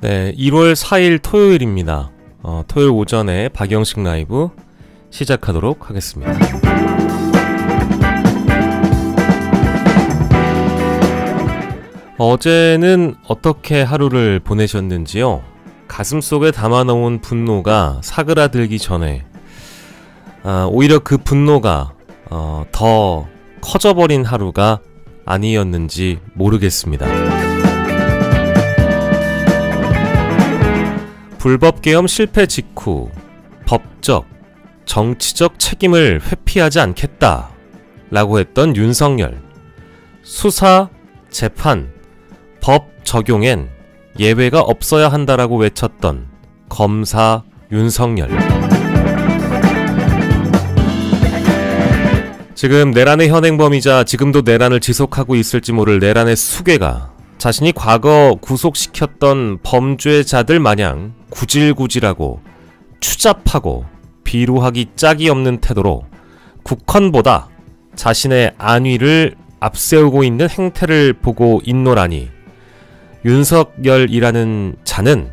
네, 1월 4일 토요일입니다. 토요일 오전에 박영식 라이브 시작하도록 하겠습니다. 어제는 어떻게 하루를 보내셨는지요? 가슴속에 담아놓은 분노가 사그라들기 전에 오히려 그 분노가 더 커져버린 하루가 아니었는지 모르겠습니다. 불법 계엄 실패 직후 법적, 정치적 책임을 회피하지 않겠다 라고 했던 윤석열. 수사, 재판, 법 적용엔 예외가 없어야 한다라고 외쳤던 검사 윤석열. 지금 내란의 현행범이자 지금도 내란을 지속하고 있을지 모를 내란의 수괴가 자신이 과거 구속시켰던 범죄자들 마냥 구질구질하고 추잡하고 비루하기 짝이 없는 태도로 국헌보다 자신의 안위를 앞세우고 있는 행태를 보고 있노라니, 윤석열이라는 자는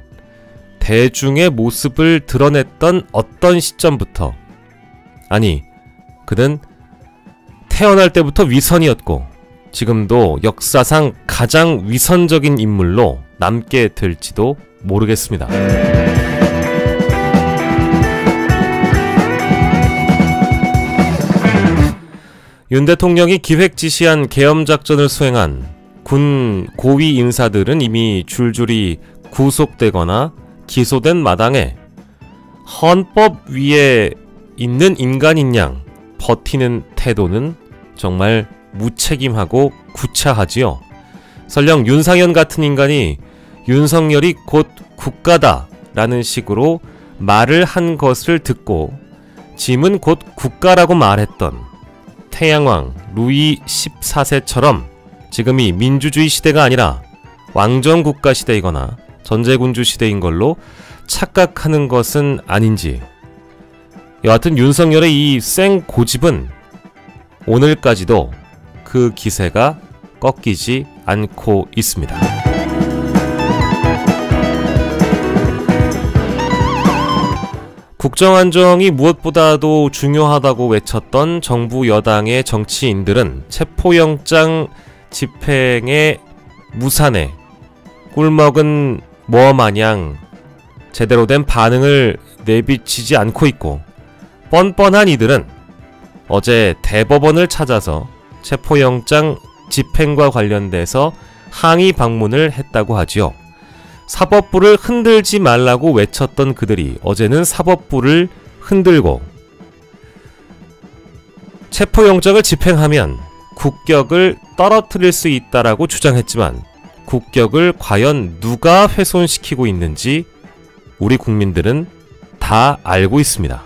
대중의 모습을 드러냈던 어떤 시점부터, 아니 그는 태어날 때부터 위선이었고 지금도 역사상 가장 위선적인 인물로 남게 될지도 모르겠습니다. 윤 대통령이 기획 지시한 계엄 작전을 수행한 군 고위 인사들은 이미 줄줄이 구속되거나 기소된 마당에 헌법 위에 있는 인간인 양 버티는 태도는 정말 무책임하고 구차하지요. 설령 윤상현 같은 인간이 윤석열이 곧 국가다 라는 식으로 말을 한 것을 듣고 짐은 곧 국가라고 말했던 태양왕 루이 14세처럼 지금이 민주주의 시대가 아니라 왕정국가 시대이거나 전제군주 시대인 걸로 착각하는 것은 아닌지, 여하튼 윤석열의 이 생 고집은 오늘까지도 그 기세가 꺾이지 않고 있습니다. 국정안정이 무엇보다도 중요하다고 외쳤던 정부 여당의 정치인들은 체포영장 집행의 무산에 꿀먹은 뭐마냥 제대로 된 반응을 내비치지 않고 있고, 뻔뻔한 이들은 어제 대법원을 찾아서 체포영장 집행과 관련돼서 항의 방문을 했다고 하지요. 사법부를 흔들지 말라고 외쳤던 그들이 어제는 사법부를 흔들고 체포영장을 집행하면 국격을 떨어뜨릴 수 있다라고 주장했지만, 국격을 과연 누가 훼손시키고 있는지 우리 국민들은 다 알고 있습니다.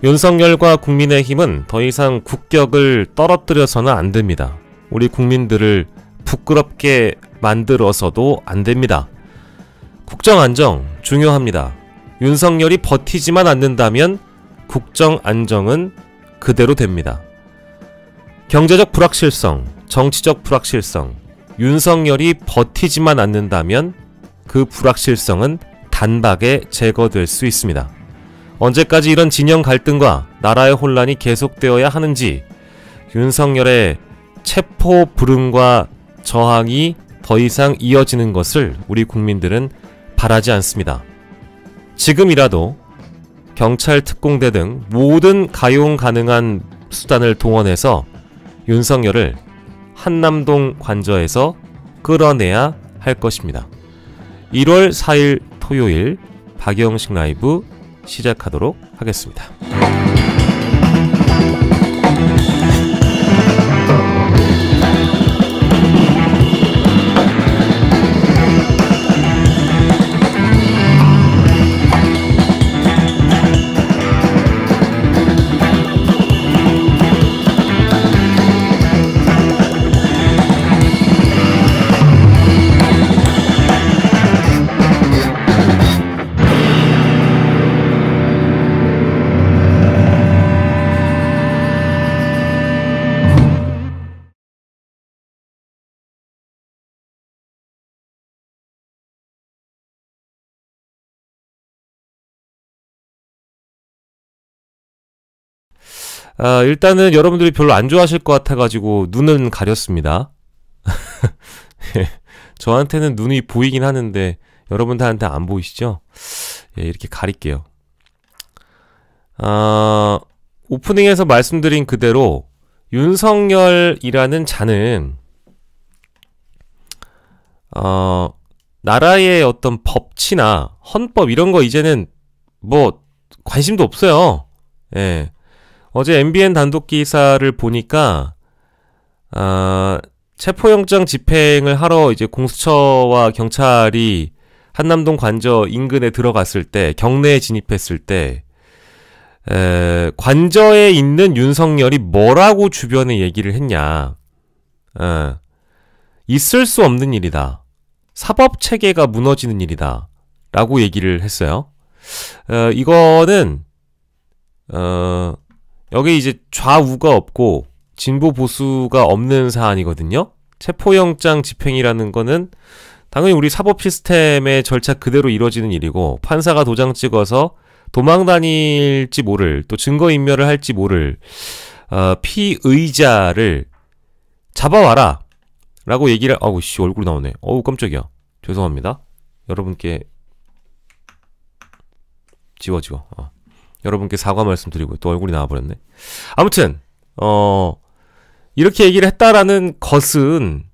윤석열과 국민의힘은 더 이상 국격을 떨어뜨려서는 안 됩니다. 우리 국민들을 부끄럽게 만들어서도 안 됩니다. 국정안정 중요합니다. 윤석열이 버티지만 않는다면 국정안정은 그대로 됩니다. 경제적 불확실성, 정치적 불확실성, 윤석열이 버티지만 않는다면 그 불확실성은 단박에 제거될 수 있습니다. 언제까지 이런 진영 갈등과 나라의 혼란이 계속되어야 하는지, 윤석열의 체포 불응과 저항이 더 이상 이어지는 것을 우리 국민들은 바라지 않습니다. 지금이라도 경찰, 특공대 등 모든 가용 가능한 수단을 동원해서 윤석열을 한남동 관저에서 끌어내야 할 것입니다. 1월 4일 토요일 박영식 라이브 시작하도록 하겠습니다. 일단은 여러분들이 별로 안 좋아하실 것 같아가지고 눈은 가렸습니다. 저한테는 눈이 보이긴 하는데 여러분들한테 안 보이시죠? 예, 이렇게 가릴게요. 오프닝에서 말씀드린 그대로 윤석열이라는 자는 나라의 어떤 법치나 헌법 이런 거 이제는 뭐 관심도 없어요. 예. 어제 MBN 단독 기사를 보니까 체포영장 집행을 하러 이제 공수처와 경찰이 한남동 관저 인근에 들어갔을 때, 경내에 진입했을 때 관저에 있는 윤석열이 뭐라고 주변에 얘기를 했냐. 있을 수 없는 일이다. 사법체계가 무너지는 일이다. 라고 얘기를 했어요. 이거는 여기 이제 좌우가 없고 진보 보수가 없는 사안이거든요. 체포영장 집행이라는 거는 당연히 우리 사법 시스템의 절차 그대로 이루어지는 일이고, 판사가 도장 찍어서 도망 다닐지 모를, 또 증거인멸을 할지 모를 피의자를 잡아와라 라고 얘기를, 아우 씨 얼굴 나오네. 어우 깜짝이야. 죄송합니다. 여러분께 지워. 여러분께 사과 말씀드리고 또 얼굴이 나와버렸네. 아무튼 이렇게 얘기를 했다라는 것은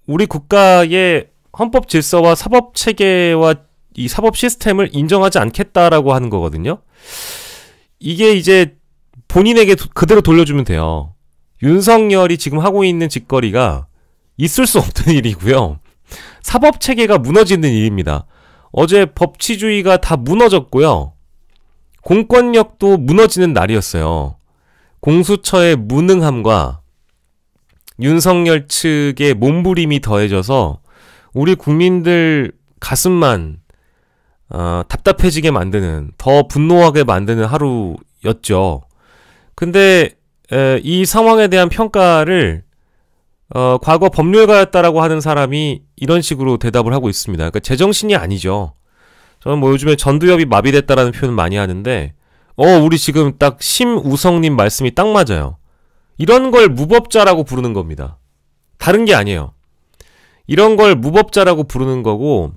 우리 국가의 헌법 질서와 사법 체계와 이 사법 시스템을 인정하지 않겠다라고 하는 거거든요. 이게 이제 본인에게 그대로 돌려주면 돼요. 윤석열이 지금 하고 있는 짓거리가 있을 수 없는 일이고요. 사법 체계가 무너지는 일입니다. 어제 법치주의가 다 무너졌고요. 공권력도 무너지는 날이었어요. 공수처의 무능함과 윤석열 측의 몸부림이 더해져서 우리 국민들 가슴만 답답해지게 만드는, 더 분노하게 만드는 하루였죠. 근데 이 상황에 대한 평가를 과거 법률가였다라고 하는 사람이 이런 식으로 대답을 하고 있습니다. 그러니까 제정신이 아니죠. 저는 뭐 요즘에 전두엽이 마비됐다라는 표현 많이 하는데 우리 지금 딱 심우성님 말씀이 딱 맞아요. 이런 걸 무법자라고 부르는 겁니다. 다른 게 아니에요. 이런 걸 무법자라고 부르는 거고,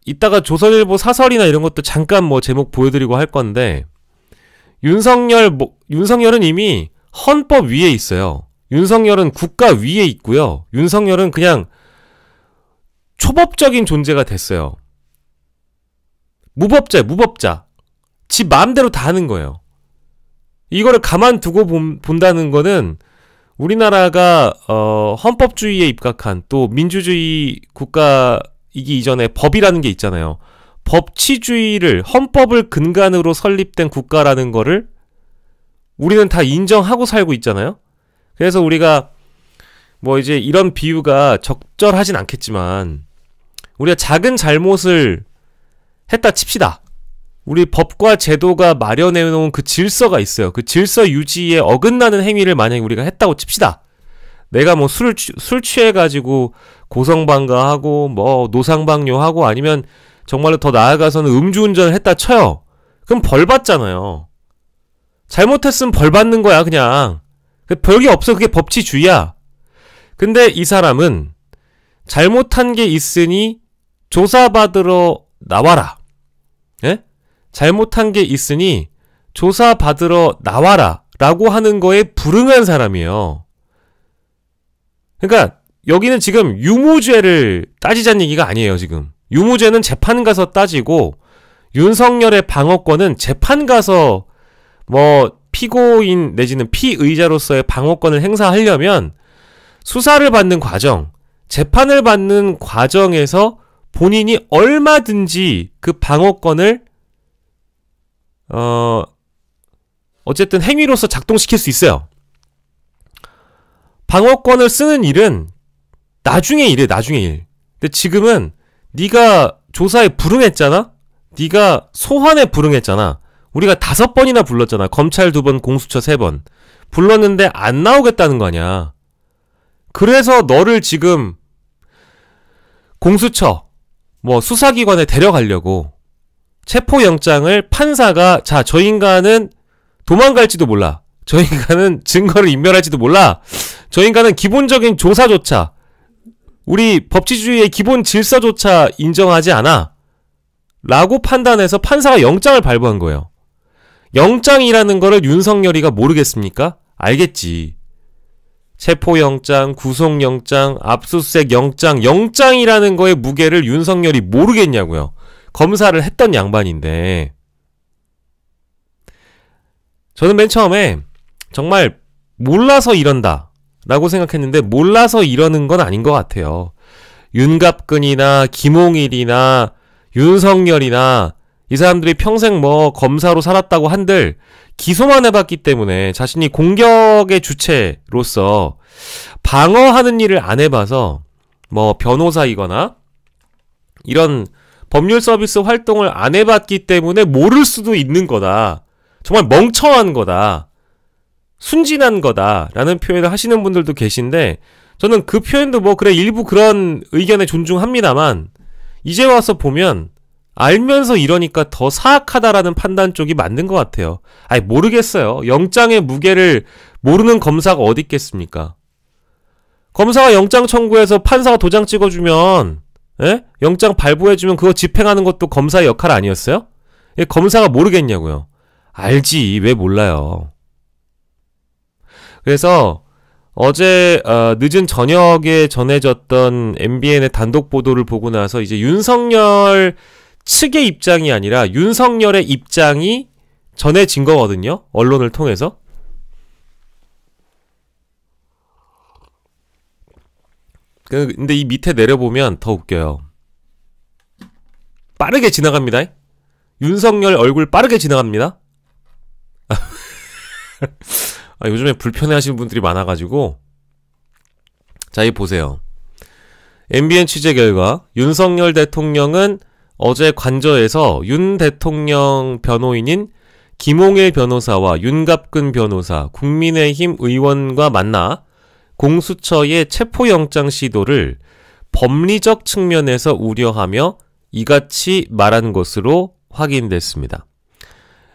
이따가 조선일보 사설이나 이런 것도 잠깐 뭐 제목 보여드리고 할 건데, 윤석열은 이미 헌법 위에 있어요. 윤석열은 국가 위에 있고요. 윤석열은 그냥 초법적인 존재가 됐어요. 무법자. 지 마음대로 다 하는 거예요. 이거를 가만두고 본다는 거는 우리나라가 헌법주의에 입각한, 또 민주주의 국가이기 이전에 법이라는 게 있잖아요. 법치주의를, 헌법을 근간으로 설립된 국가라는 거를 우리는 다 인정하고 살고 있잖아요. 그래서 우리가 뭐 이제 이런 비유가 적절하진 않겠지만, 우리가 작은 잘못을 했다 칩시다. 우리 법과 제도가 마련해 놓은 그 질서가 있어요. 그 질서 유지에 어긋나는 행위를 만약에 우리가 했다고 칩시다. 내가 뭐 술 취해가지고 고성방가하고 뭐 노상방뇨하고, 아니면 정말로 더 나아가서는 음주운전을 했다 쳐요. 그럼 벌 받잖아요. 잘못했으면 벌 받는 거야 그냥. 별게 없어. 그게 법치주의야. 근데 이 사람은 잘못한 게 있으니 조사받으러 나와라. 예? 잘못한 게 있으니 조사받으러 나와라 라고 하는 거에 불응한 사람이에요. 그러니까 여기는 지금 유무죄를 따지자는 얘기가 아니에요. 지금 유무죄는 재판 가서 따지고, 윤석열의 방어권은 재판 가서 뭐 피고인 내지는 피의자로서의 방어권을 행사하려면 수사를 받는 과정, 재판을 받는 과정에서 본인이 얼마든지 그 방어권을 어쨌든 행위로서 작동시킬 수 있어요. 방어권을 쓰는 일은 나중에 일이에요. 나중에 일. 근데 지금은 네가 조사에 불응했잖아? 네가 소환에 불응했잖아. 우리가 5번이나 불렀잖아. 검찰 2번, 공수처 3번. 불렀는데 안 나오겠다는 거 아니야. 그래서 너를 지금 공수처, 뭐 수사기관에 데려가려고 체포영장을 판사가, 자, 저 인간은 도망갈지도 몰라. 저 인간은 증거를 인멸할지도 몰라. 저 인간은 기본적인 조사조차, 우리 법치주의의 기본 질서조차 인정하지 않아. 라고 판단해서 판사가 영장을 발부한 거예요. 영장이라는 거를 윤석열이가 모르겠습니까? 알겠지. 체포영장, 구속영장, 압수수색 영장, 영장이라는 거의 무게를 윤석열이 모르겠냐고요. 검사를 했던 양반인데. 저는 맨 처음에 정말 몰라서 이런다 라고 생각했는데 몰라서 이러는 건 아닌 것 같아요. 윤갑근이나 김홍일이나 윤석열이나 이 사람들이 평생 뭐 검사로 살았다고 한들 기소만 해봤기 때문에 자신이 공격의 주체로서 방어하는 일을 안 해봐서 뭐 변호사이거나 이런 법률 서비스 활동을 안 해봤기 때문에 모를 수도 있는 거다. 정말 멍청한 거다. 순진한 거다. 라는 표현을 하시는 분들도 계신데 저는 그 표현도 뭐 그래 일부 그런 의견에 존중합니다만 이제 와서 보면 알면서 이러니까 더 사악하다라는 판단 쪽이 맞는 것 같아요. 아니 모르겠어요. 영장의 무게를 모르는 검사가 어디 있겠습니까? 검사가 영장 청구해서 판사가 도장 찍어주면 영장 발부해주면 그거 집행하는 것도 검사의 역할 아니었어요? 검사가 모르겠냐고요. 알지. 왜 몰라요. 그래서 어제 늦은 저녁에 전해졌던 MBN의 단독 보도를 보고 나서 이제 윤석열 측의 입장이 아니라 윤석열의 입장이 전해진 거거든요. 언론을 통해서. 근데 이 밑에 내려보면 더 웃겨요. 빠르게 지나갑니다. 윤석열 얼굴 빠르게 지나갑니다. 요즘에 불편해하시는 분들이 많아가지고. 자, 이 보세요. MBN 취재 결과 윤석열 대통령은 어제 관저에서 윤 대통령 변호인인 김홍일 변호사와 윤갑근 변호사, 국민의힘 의원과 만나 공수처의 체포영장 시도를 법리적 측면에서 우려하며 이같이 말한 것으로 확인됐습니다.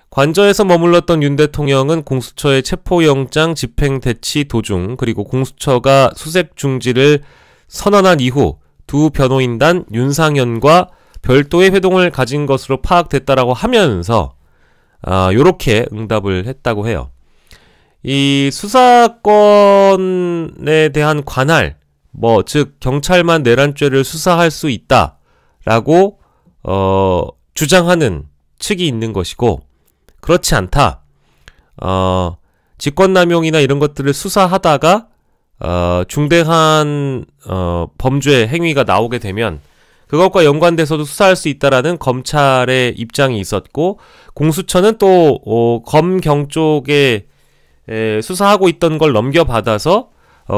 관저에서 머물렀던 윤 대통령은 공수처의 체포영장 집행 대치 도중 그리고 공수처가 수색 중지를 선언한 이후 두 변호인단 윤상현과 별도의 회동을 가진 것으로 파악됐다라고 하면서 요렇게 응답을 했다고 해요. 이 수사권에 대한 관할, 즉 경찰만 내란죄를 수사할 수 있다라고 주장하는 측이 있는 것이고 그렇지 않다. 직권남용이나 이런 것들을 수사하다가 중대한 범죄 행위가 나오게 되면 그것과 연관돼서도 수사할 수 있다라는 검찰의 입장이 있었고 공수처는 또 검경 쪽에 수사하고 있던 걸 넘겨받아서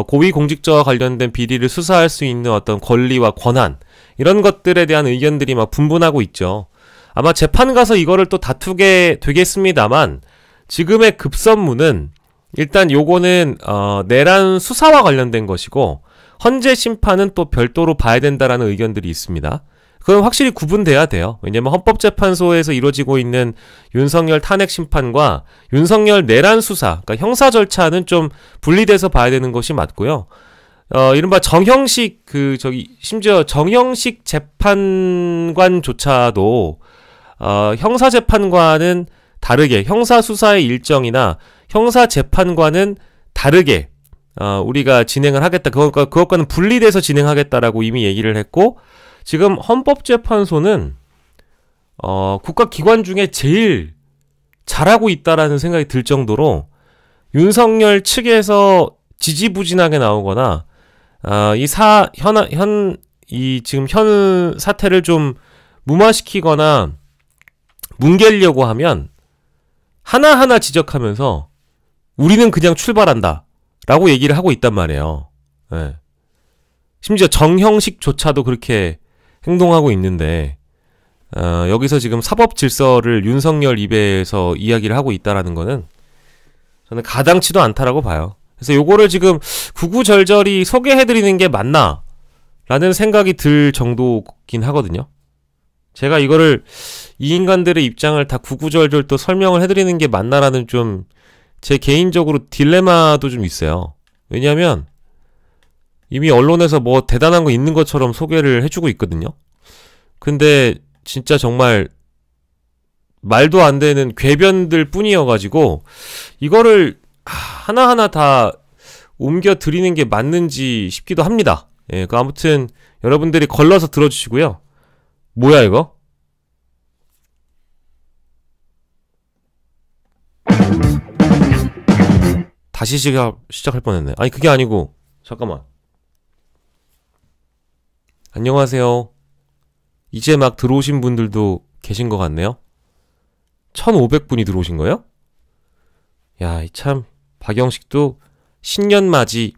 고위공직자와 관련된 비리를 수사할 수 있는 어떤 권리와 권한 이런 것들에 대한 의견들이 막 분분하고 있죠. 아마 재판 가서 이거를 또 다투게 되겠습니다만 지금의 급선무는 일단 요거는 내란 수사와 관련된 것이고 헌재 심판은 또 별도로 봐야 된다라는 의견들이 있습니다. 그건 확실히 구분돼야 돼요. 왜냐면 헌법재판소에서 이루어지고 있는 윤석열 탄핵 심판과 윤석열 내란 수사, 그러니까 형사 절차는 좀 분리돼서 봐야 되는 것이 맞고요. 이른바 정형식 심지어 정형식 재판관조차도 형사재판과는 다르게 형사수사의 일정이나 형사재판과는 다르게 우리가 진행을 하겠다. 그것과는 분리돼서 진행하겠다라고 이미 얘기를 했고 지금 헌법재판소는 국가기관 중에 제일 잘하고 있다라는 생각이 들 정도로 윤석열 측에서 지지부진하게 나오거나 지금 현 사태를 좀 무마시키거나 뭉개려고 하면 하나하나 지적하면서 우리는 그냥 출발한다 라고 얘기를 하고 있단 말이에요. 네. 심지어 정형식조차도 그렇게 행동하고 있는데 여기서 지금 사법 질서를 윤석열 입에서 이야기를 하고 있다라는 거는 저는 가당치도 않다라고 봐요. 그래서 요거를 지금 구구절절히 소개해드리는 게 맞나? 라는 생각이 들 정도긴 하거든요. 제가 이거를 이 인간들의 입장을 다 구구절절 또 설명을 해드리는 게 맞나라는 좀 제 개인적으로 딜레마도 좀 있어요. 왜냐하면 이미 언론에서 뭐 대단한 거 있는 것처럼 소개를 해주고 있거든요. 근데 진짜 정말 말도 안 되는 궤변들 뿐이어가지고 이거를 하나하나 다 옮겨 드리는 게 맞는지 싶기도 합니다. 예, 그 아무튼 여러분들이 걸러서 들어주시고요. 뭐야 이거? 다시 시작할 뻔했네. 아니 그게 아니고 잠깐만. 안녕하세요. 이제 막 들어오신 분들도 계신 것 같네요. 1500분이 들어오신 거예요? 야, 참 박영식도 신년맞이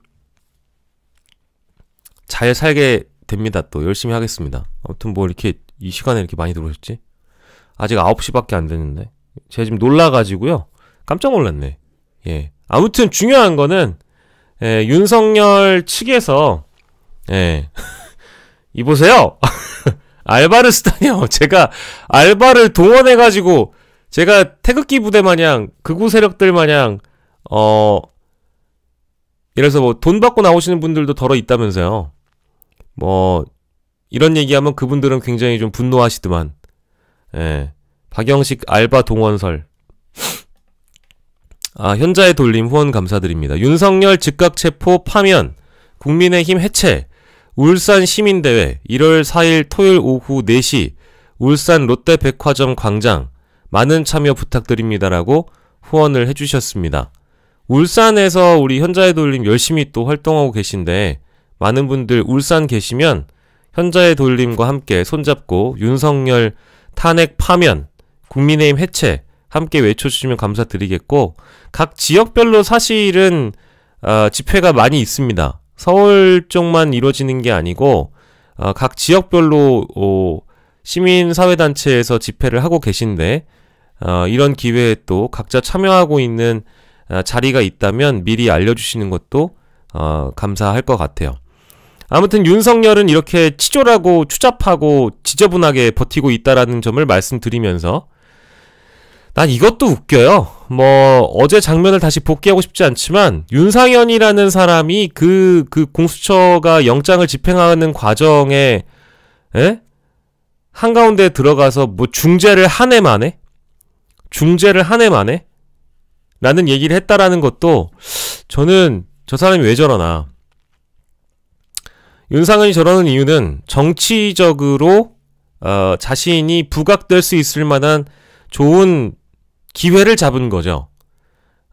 잘 살게 됩니다. 또 열심히 하겠습니다. 아무튼 뭐 이렇게 이 시간에 이렇게 많이 들어오셨지? 아직 9시밖에 안 됐는데 제가 지금 놀라가지고요. 깜짝 놀랐네. 예. 아무튼 중요한 거는 윤석열 측에서 이보세요. 알바를 쓰다니요. 제가 알바를 동원해가지고 제가 태극기 부대 마냥 극우 세력들 마냥 예를 들어서 뭐 돈 받고 나오시는 분들도 덜어 있다면서요. 뭐 이런 얘기하면 그분들은 굉장히 좀 분노하시더만. 박영식 알바 동원설. 현자의 돌림 후원 감사드립니다. 윤석열 즉각 체포 파면, 국민의힘 해체, 울산 시민대회 1월 4일 토요일 오후 4시 울산 롯데백화점 광장 많은 참여 부탁드립니다라고 후원을 해주셨습니다. 울산에서 우리 현자의 돌림 열심히 또 활동하고 계신데 많은 분들 울산 계시면 현자의 돌림과 함께 손잡고 윤석열 탄핵 파면, 국민의힘 해체 함께 외쳐주시면 감사드리겠고 각 지역별로 사실은 집회가 많이 있습니다. 서울 쪽만 이루어지는 게 아니고 각 지역별로 시민사회단체에서 집회를 하고 계신데 이런 기회에 또 각자 참여하고 있는 자리가 있다면 미리 알려주시는 것도 감사할 것 같아요. 아무튼 윤석열은 이렇게 치졸하고 추잡하고 지저분하게 버티고 있다라는 점을 말씀드리면서 난 이것도 웃겨요. 뭐 어제 장면을 다시 복귀하고 싶지 않지만 윤상현이라는 사람이 그 공수처가 영장을 집행하는 과정에 한가운데 들어가서 뭐 중재를 한 해 만에 라는 얘기를 했다라는 것도 저는 저 사람이 왜 저러나. 윤상현이 저러는 이유는 정치적으로 자신이 부각될 수 있을 만한 좋은 기회를 잡은 거죠.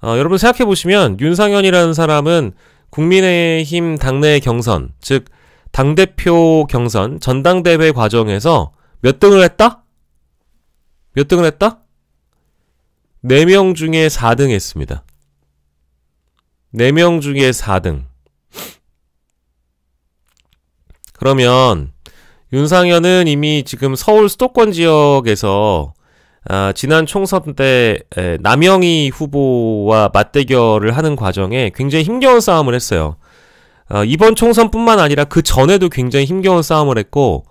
여러분 생각해보시면 윤상현이라는 사람은 국민의힘 당내 경선, 즉 당대표 경선, 전당대회 과정에서 몇 등을 했다? 4명 중에 4등 했습니다. 4명 중에 4등. 그러면 윤상현은 이미 지금 서울 수도권 지역에서 지난 총선 때 남영희 후보와 맞대결을 하는 과정에 굉장히 힘겨운 싸움을 했어요. 이번 총선뿐만 아니라 그 전에도 굉장히 힘겨운 싸움을 했고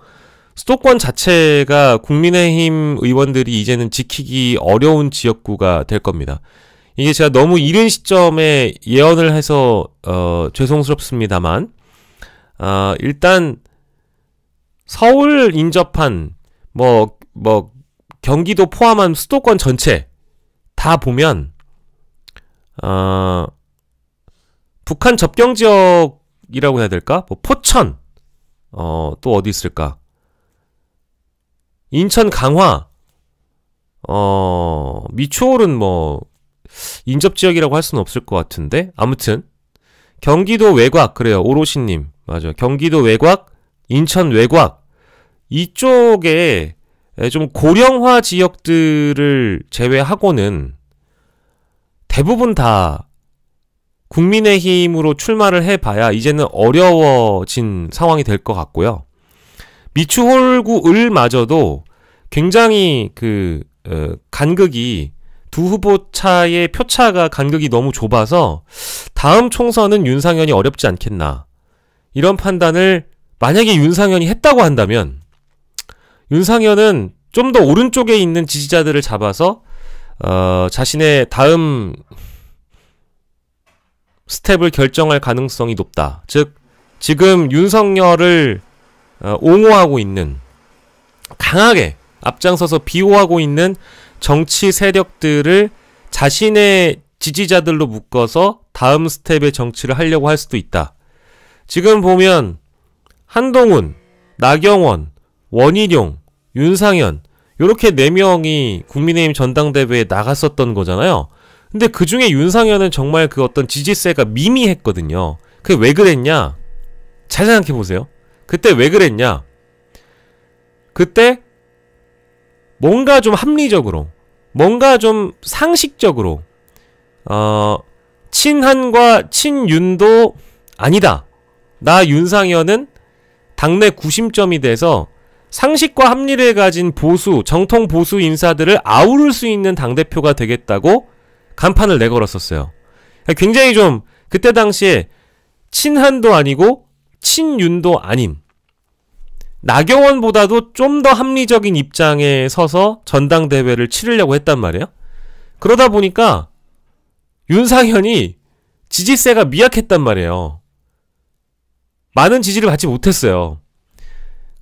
수도권 자체가 국민의힘 의원들이 이제는 지키기 어려운 지역구가 될 겁니다. 이게 제가 너무 이른 시점에 예언을 해서 죄송스럽습니다만 일단 서울 인접한 뭐 경기도 포함한 수도권 전체 다 보면 북한 접경 지역이라고 해야 될까? 뭐 포천 또 어디 있을까? 인천 강화 미추홀은 뭐 인접 지역이라고 할 수는 없을 것 같은데 아무튼 경기도 외곽 그래요. 오로시님 맞아. 경기도 외곽 인천 외곽 이쪽에 좀 고령화 지역들을 제외하고는 대부분 다 국민의힘으로 출마를 해봐야 이제는 어려워진 상황이 될 것 같고요. 미추홀구 을마저도 굉장히 간극이 두 후보 차의 표차가 간극이 너무 좁아서 다음 총선은 윤상현이 어렵지 않겠나 이런 판단을 만약에 윤상현이 했다고 한다면 윤상현은 좀 더 오른쪽에 있는 지지자들을 잡아서 자신의 다음 스텝을 결정할 가능성이 높다. 즉 지금 윤석열을 옹호하고 있는, 강하게 앞장서서 비호하고 있는 정치 세력들을 자신의 지지자들로 묶어서 다음 스텝의 정치를 하려고 할 수도 있다. 지금 보면 한동훈, 나경원, 원희룡, 윤상현 요렇게 4명이 국민의힘 전당대회에 나갔었던 거잖아요. 근데 그 중에 윤상현은 정말 그 어떤 지지세가 미미했거든요. 그게 왜 그랬냐? 잘 생각해보세요. 그때 왜 그랬냐? 그때 뭔가 좀 합리적으로, 뭔가 좀 상식적으로 친한과 친윤도 아니다. 나 윤상현은 당내 구심점이 돼서 상식과 합리를 가진 보수, 정통 보수 인사들을 아우를 수 있는 당대표가 되겠다고 간판을 내걸었었어요. 굉장히 좀 그때 당시에 친한도 아니고 친윤도 아닌, 나경원보다도 좀 더 합리적인 입장에 서서 전당대회를 치르려고 했단 말이에요. 그러다 보니까 윤상현이 지지세가 미약했단 말이에요. 많은 지지를 받지 못했어요.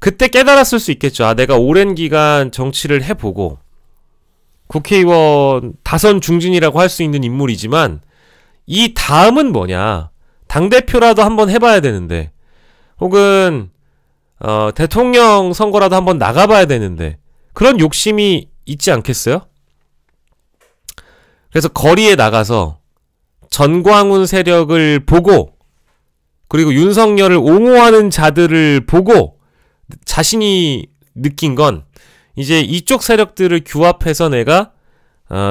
그때 깨달았을 수 있겠죠. 아, 내가 오랜 기간 정치를 해보고 국회의원 다선 중진이라고 할 수 있는 인물이지만 이 다음은 뭐냐, 당대표라도 한번 해봐야 되는데, 혹은 대통령 선거라도 한번 나가봐야 되는데, 그런 욕심이 있지 않겠어요? 그래서 거리에 나가서 전광훈 세력을 보고, 그리고 윤석열을 옹호하는 자들을 보고 자신이 느낀 건, 이제 이쪽 세력들을 규합해서 내가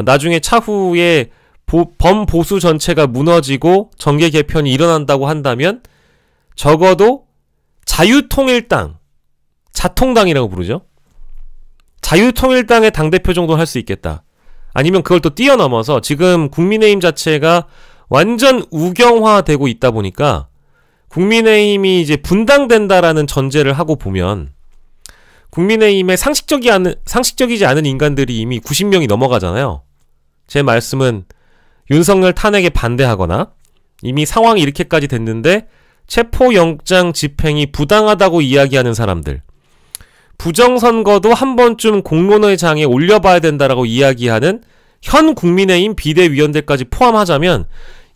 나중에 차후에 범보수 전체가 무너지고 정계 개편이 일어난다고 한다면 적어도 자유통일당, 자통당이라고 부르죠. 자유통일당의 당대표 정도는 할 수 있겠다. 아니면 그걸 또 뛰어넘어서, 지금 국민의힘 자체가 완전 우경화되고 있다 보니까 국민의힘이 이제 분당된다라는 전제를 하고 보면 국민의힘에 상식적이지 않은 인간들이 이미 90명이 넘어가잖아요. 제 말씀은 윤석열 탄핵에 반대하거나 이미 상황이 이렇게까지 됐는데 체포영장 집행이 부당하다고 이야기하는 사람들, 부정선거도 한 번쯤 공론의 장에 올려봐야 된다라고 이야기하는 현 국민의힘 비대위원들까지 포함하자면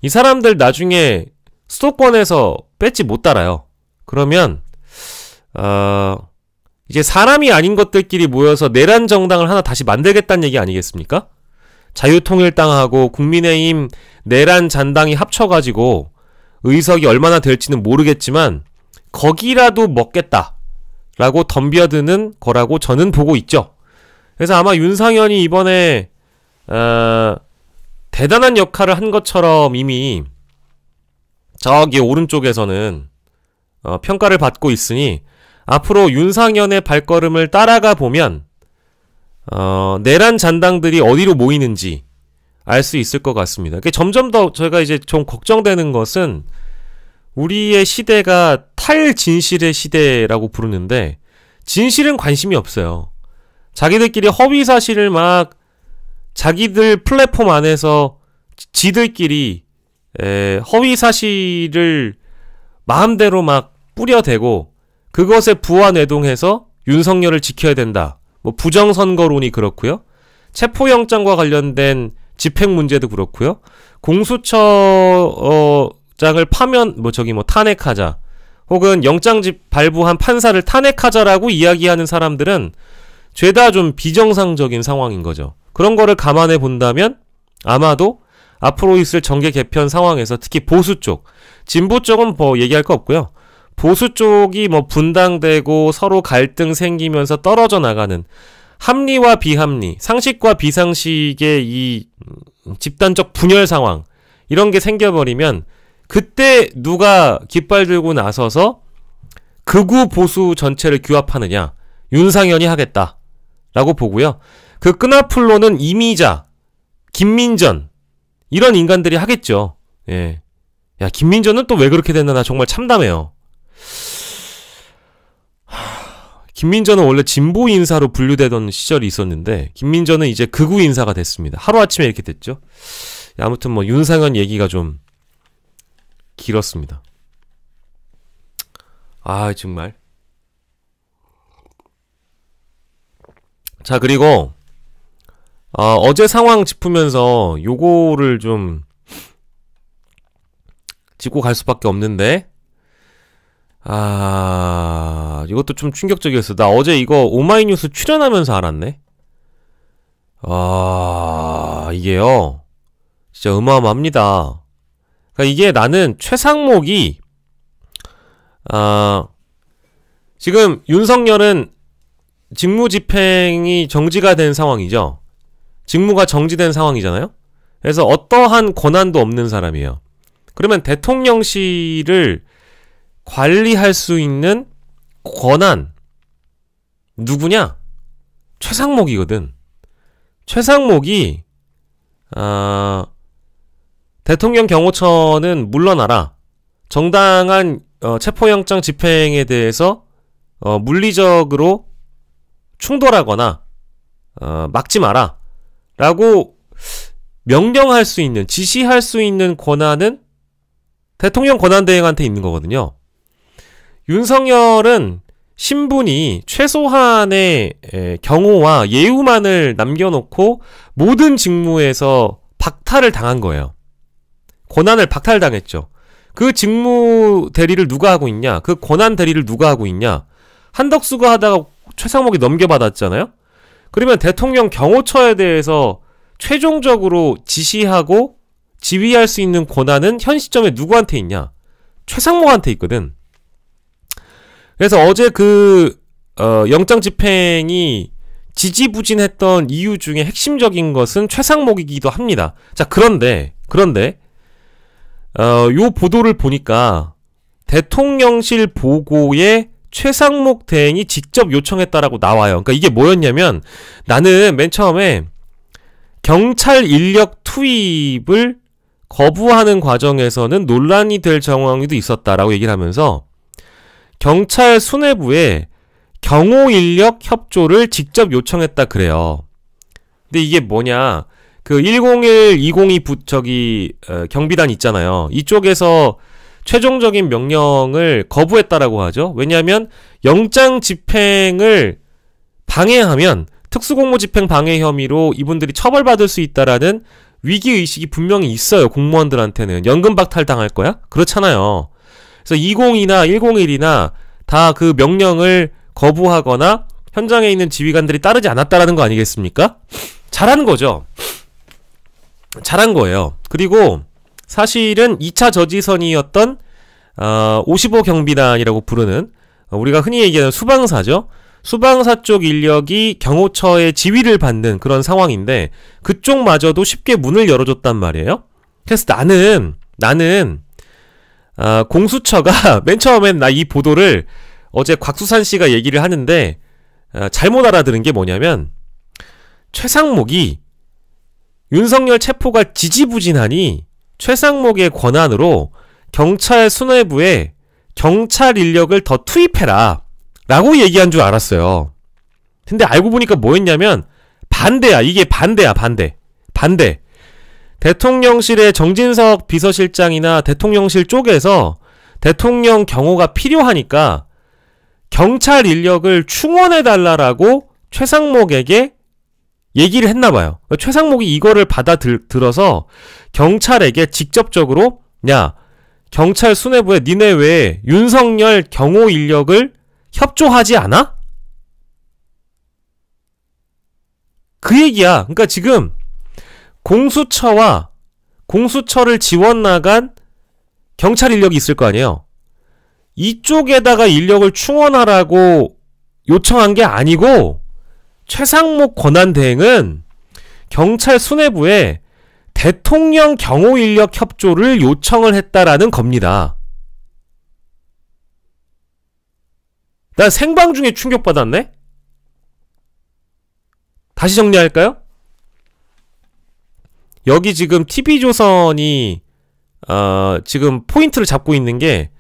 이 사람들 나중에 수도권에서 뺏지 못 달아요. 그러면 이제 사람이 아닌 것들끼리 모여서 내란 정당을 하나 다시 만들겠다는 얘기 아니겠습니까? 자유통일당하고 국민의힘 내란 잔당이 합쳐가지고 의석이 얼마나 될지는 모르겠지만 거기라도 먹겠다라고 덤벼드는 거라고 저는 보고 있죠. 그래서 아마 윤상현이 이번에 대단한 역할을 한 것처럼 이미 저기 오른쪽에서는 평가를 받고 있으니, 앞으로 윤상현의 발걸음을 따라가 보면 내란 잔당들이 어디로 모이는지 알 수 있을 것 같습니다. 점점 더 저희가 이제 좀 걱정되는 것은, 우리의 시대가 탈진실의 시대라고 부르는데 진실은 관심이 없어요. 자기들끼리 허위 사실을 막 자기들 플랫폼 안에서 지들끼리 허위 사실을 마음대로 막 뿌려대고 그것에 부안해동해서 윤석열을 지켜야 된다. 뭐 부정선거론이 그렇고요. 체포영장과 관련된 집행 문제도 그렇고요. 공수처장을 탄핵하자, 혹은 영장 발부한 판사를 탄핵하자라고 이야기하는 사람들은 죄다 좀 비정상적인 상황인 거죠. 그런 거를 감안해 본다면 아마도 앞으로 있을 정계 개편 상황에서 특히 보수 쪽, 진보 쪽은 뭐 얘기할 거 없고요. 보수 쪽이 뭐 분당되고 서로 갈등 생기면서 떨어져 나가는, 합리와 비합리, 상식과 비상식의 이 집단적 분열 상황, 이런 게 생겨버리면 그때 누가 깃발 들고 나서서 극우 보수 전체를 규합하느냐, 윤상현이 하겠다라고 보고요. 그 끈앞플로는 이미자, 김민전, 이런 인간들이 하겠죠. 예. 야, 김민전은 또 왜 그렇게 됐나, 나 정말 참담해요. 김민전은 원래 진보 인사로 분류되던 시절이 있었는데 김민전은 이제 극우 인사가 됐습니다. 하루아침에 이렇게 됐죠. 아무튼 뭐 윤상현 얘기가 좀 길었습니다. 아 정말. 자 그리고 어제 상황 짚으면서 요거를 좀 짚고 갈 수밖에 없는데 이것도 좀 충격적이었어. 나 어제 이거 오마이뉴스 출연하면서 알았네. 이게요 진짜 어마어마합니다. 그러니까 이게 나는 최상목이 지금 윤석열은 직무집행이 정지가 된 상황이죠. 직무가 정지된 상황이잖아요. 그래서 어떠한 권한도 없는 사람이에요. 그러면 대통령실을 관리할 수 있는 권한 누구냐? 최상목이거든. 최상목이 대통령 경호처는 물러나라. 정당한 체포영장 집행에 대해서 물리적으로 충돌하거나 막지 마라 라고 명령할 수 있는, 지시할 수 있는 권한은 대통령 권한대행한테 있는 거거든요. 윤석열은 신분이 최소한의 경호와 예우만을 남겨놓고 모든 직무에서 박탈을 당한 거예요. 권한을 박탈당했죠. 그 직무 대리를 누가 하고 있냐? 그 권한 대리를 누가 하고 있냐? 한덕수가 하다가 최상목이 넘겨받았잖아요? 그러면 대통령 경호처에 대해서 최종적으로 지시하고 지휘할 수 있는 권한은 현 시점에 누구한테 있냐? 최상목한테 있거든. 그래서 어제 영장 집행이 지지부진했던 이유 중에 핵심적인 것은 최상목이기도 합니다. 자, 그런데 요 보도를 보니까 대통령실 보고에 최상목 대행이 직접 요청했다라고 나와요. 그러니까 이게 뭐였냐면 나는 맨 처음에 경찰 인력 투입을 거부하는 과정에서는 논란이 될 정황도 있었다라고 얘기를 하면서 경찰 수뇌부에 경호 인력 협조를 직접 요청했다 그래요. 근데 이게 뭐냐? 그 101, 202 경비단 있잖아요. 이쪽에서 최종적인 명령을 거부했다라고 하죠. 왜냐하면 영장 집행을 방해하면 특수공무집행 방해 혐의로 이분들이 처벌받을 수 있다라는 위기의식이 분명히 있어요. 공무원들한테는. 연금 박탈 당할 거야? 그렇잖아요. 그래서 202나 101이나 다 그 명령을 거부하거나 현장에 있는 지휘관들이 따르지 않았다라는 거 아니겠습니까? 잘한 거죠. 잘한 거예요. 그리고 사실은 2차 저지선이었던 55 경비단이라고 부르는 우리가 흔히 얘기하는 수방사죠. 수방사 쪽 인력이 경호처의 지휘를 받는 그런 상황인데 그쪽마저도 쉽게 문을 열어줬단 말이에요. 그래서 나는 공수처가 맨 처음엔 나 이 보도를 어제 곽수산 씨가 얘기를 하는데 잘못 알아들은 게 뭐냐면 최상목이 윤석열 체포가 지지부진하니 최상목의 권한으로 경찰 수뇌부에 경찰 인력을 더 투입해라 라고 얘기한 줄 알았어요. 근데 알고 보니까 뭐였냐면 반대야. 이게 반대. 대통령실의 정진석 비서실장이나 대통령실 쪽에서 대통령 경호가 필요하니까 경찰 인력을 충원해달라라고 최상목에게 얘기를 했나봐요. 최상목이 이거를 받아들어서 경찰에게 직접적으로 야, 경찰 수뇌부에 니네 왜 윤석열 경호 인력을 협조하지 않아? 그 얘기야. 그러니까 지금 공수처를 지원 나간 경찰 인력이 있을 거 아니에요. 이쪽에다가 인력을 충원하라고 요청한 게 아니고 최상목 권한대행은 경찰 수뇌부에 대통령 경호 인력 협조를 요청을 했다라는 겁니다. 나 생방 중에 충격받았네? 다시 정리할까요? 여기 지금 TV조선이 지금 포인트를 잡고 있는 게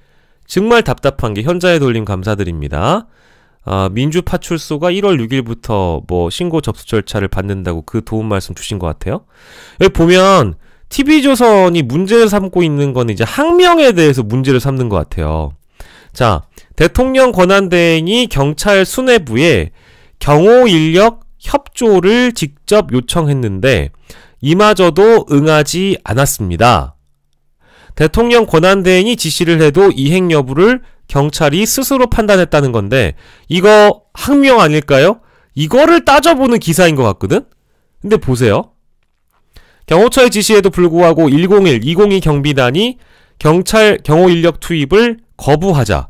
정말 답답한 게 현자의 돌림 감사드립니다. 민주파출소가 1월 6일부터 뭐 신고 접수 절차를 받는다고 그 도움 말씀 주신 것 같아요. 여기 보면 TV조선이 문제를 삼고 있는 건 이제 항명에 대해서 문제를 삼는 것 같아요. 자, 대통령 권한대행이 경찰 수뇌부에 경호 인력 협조를 직접 요청했는데 이마저도 응하지 않았습니다. 대통령 권한대행이 지시를 해도 이행 여부를 경찰이 스스로 판단했다는 건데 이거 항명 아닐까요? 이거를 따져보는 기사인 것 같거든? 근데 보세요. 경호처의 지시에도 불구하고 101, 202 경비단이 경찰 경호 인력 투입을 거부하자.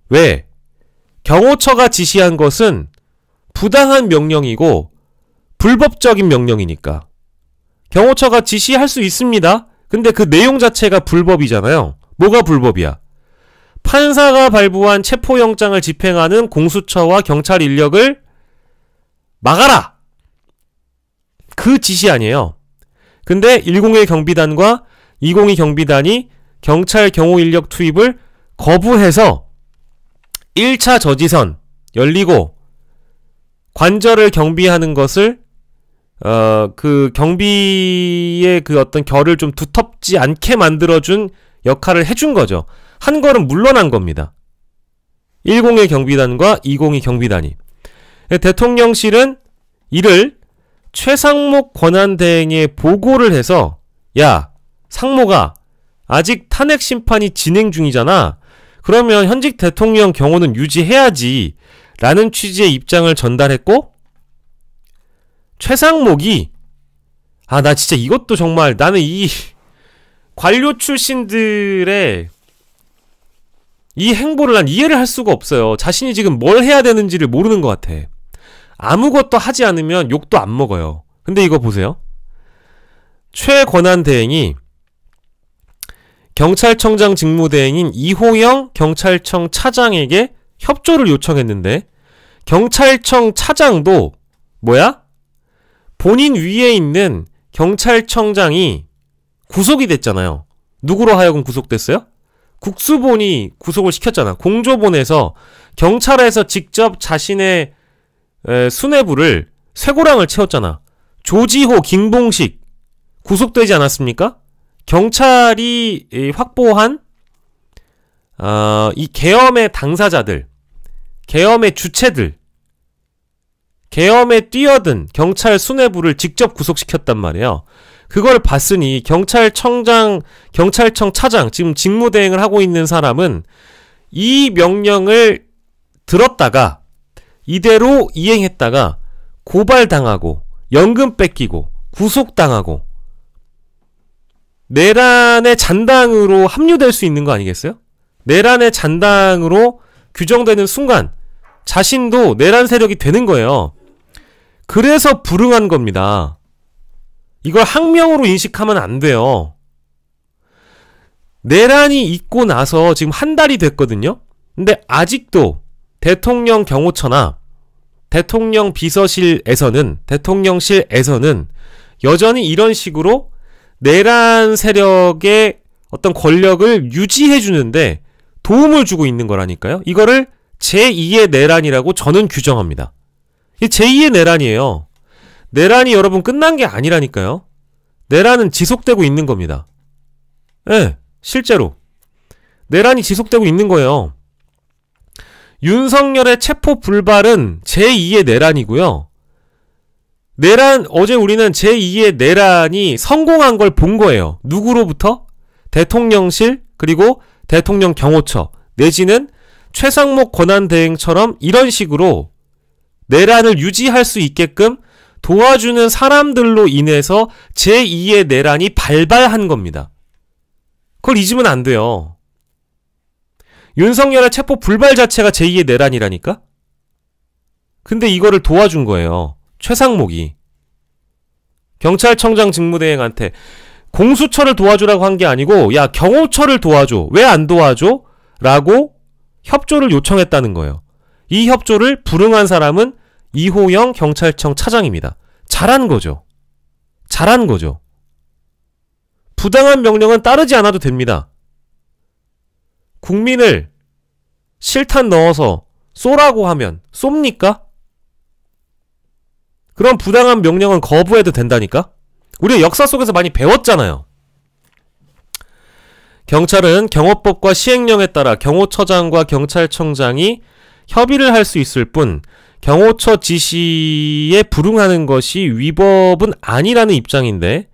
왜? 경호처가 지시한 것은 부당한 명령이고 불법적인 명령이니까. 경호처가 지시할 수 있습니다. 근데 그 내용 자체가 불법이잖아요. 뭐가 불법이야? 판사가 발부한 체포영장을 집행하는 공수처와 경찰 인력을 막아라! 그 지시 아니에요. 근데 101 경비단과 202 경비단이 경찰 경호 인력 투입을 거부해서 1차 저지선 열리고 관절을 경비하는 것을 그 경비의 그 어떤 결을 좀 두텁지 않게 만들어준 역할을 해준 거죠. 한 걸음 물러난 겁니다. 101 경비단과 202 경비단이. 대통령실은 이를 최상목 권한대행에 보고를 해서 야, 상모가 아직 탄핵 심판이 진행 중이잖아. 그러면 현직 대통령 경호는 유지해야지 라는 취지의 입장을 전달했고 최상목이 나 진짜 이것도 정말 나는 이 관료 출신들의 이 행보를 난 이해를 할 수가 없어요. 자신이 지금 뭘 해야 되는지를 모르는 것 같아. 아무것도 하지 않으면 욕도 안 먹어요. 근데 이거 보세요. 최 권한대행이 경찰청장 직무대행인 이호영 경찰청 차장에게 협조를 요청했는데 경찰청 차장도 뭐야? 본인 위에 있는 경찰청장이 구속이 됐잖아요. 누구로 하여금 구속됐어요? 국수본이 구속을 시켰잖아. 공조본에서 경찰에서 직접 자신의 수뇌부를 쇠고랑을 채웠잖아. 조지호, 김봉식 구속되지 않았습니까? 경찰이 확보한 이 계엄의 당사자들, 계엄의 주체들, 계엄에 뛰어든 경찰 수뇌부를 직접 구속시켰단 말이에요. 그걸 봤으니 경찰청 차장, 지금 직무대행을 하고 있는 사람은 이 명령을 들었다가 이대로 이행했다가 고발당하고 연금 뺏기고 구속당하고 내란의 잔당으로 합류될 수 있는 거 아니겠어요? 내란의 잔당으로 규정되는 순간 자신도 내란 세력이 되는 거예요. 그래서 불응한 겁니다. 이걸 항명으로 인식하면 안 돼요. 내란이 있고 나서 지금 한 달이 됐거든요. 근데 아직도 대통령 경호처나 대통령 비서실에서는, 대통령실에서는 여전히 이런 식으로 내란 세력의 어떤 권력을 유지해주는데 도움을 주고 있는 거라니까요. 이거를 제2의 내란이라고 저는 규정합니다. 이게 제2의 내란이에요. 내란이 여러분 끝난 게 아니라니까요. 내란은 지속되고 있는 겁니다. 예, 실제로 내란이 지속되고 있는 거예요. 윤석열의 체포 불발은 제2의 내란이고요. 어제 우리는 제2의 내란이 성공한 걸 본 거예요. 누구로부터? 대통령실, 그리고 대통령 경호처, 내지는 최상목 권한대행처럼 이런 식으로 내란을 유지할 수 있게끔 도와주는 사람들로 인해서 제2의 내란이 발발한 겁니다. 그걸 잊으면 안 돼요. 윤석열의 체포 불발 자체가 제2의 내란이라니까? 근데 이거를 도와준 거예요. 최상목이. 경찰청장 직무대행한테 공수처를 도와주라고 한 게 아니고 야, 경호처를 도와줘. 왜 안 도와줘? 라고 협조를 요청했다는 거예요. 이 협조를 불응한 사람은 이호영 경찰청 차장입니다. 잘한 거죠. 잘한 거죠. 부당한 명령은 따르지 않아도 됩니다. 국민을 실탄 넣어서 쏘라고 하면 쏩니까? 그런 부당한 명령은 거부해도 된다니까? 우리가 역사 속에서 많이 배웠잖아요. 경찰은 경호법과 시행령에 따라 경호처장과 경찰청장이 협의를 할 수 있을 뿐 경호처 지시에 불응하는 것이 위법은 아니라는 입장인데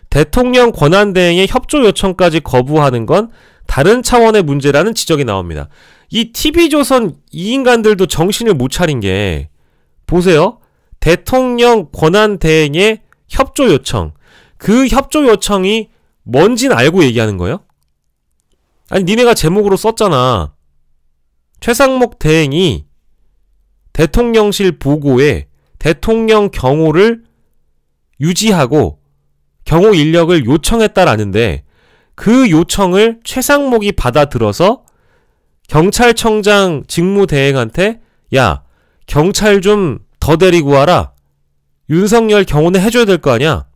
대통령 권한대행의 협조 요청까지 거부하는 건 다른 차원의 문제라는 지적이 나옵니다. 이 TV조선 이 인간들도 정신을 못 차린 게 보세요. 대통령 권한대행의 협조 요청. 그 협조 요청이 뭔진 알고 얘기하는 거예요? 아니 니네가 제목으로 썼잖아. 최상목 대행이 대통령실 보고에 대통령 경호를 유지하고 경호 인력을 요청했다라는데 그 요청을 최상목이 받아들어서 경찰청장 직무대행한테 야 경찰 좀 더 데리고 와라. 윤석열 경호는 해줘야 될 거 아니야.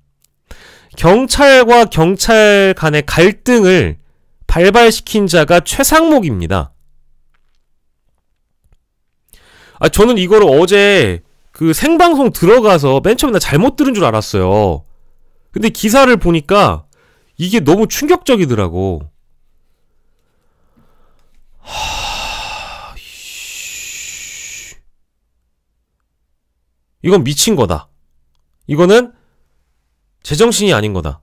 경찰과 경찰 간의 갈등을 발발시킨 자가 최상목입니다. 저는 이거를 어제 그 생방송 들어가서 맨 처음에 나 잘못 들은 줄 알았어요. 근데 기사를 보니까 이게 너무 충격적이더라고. 이건 미친 거다. 이거는 제정신이 아닌 거다.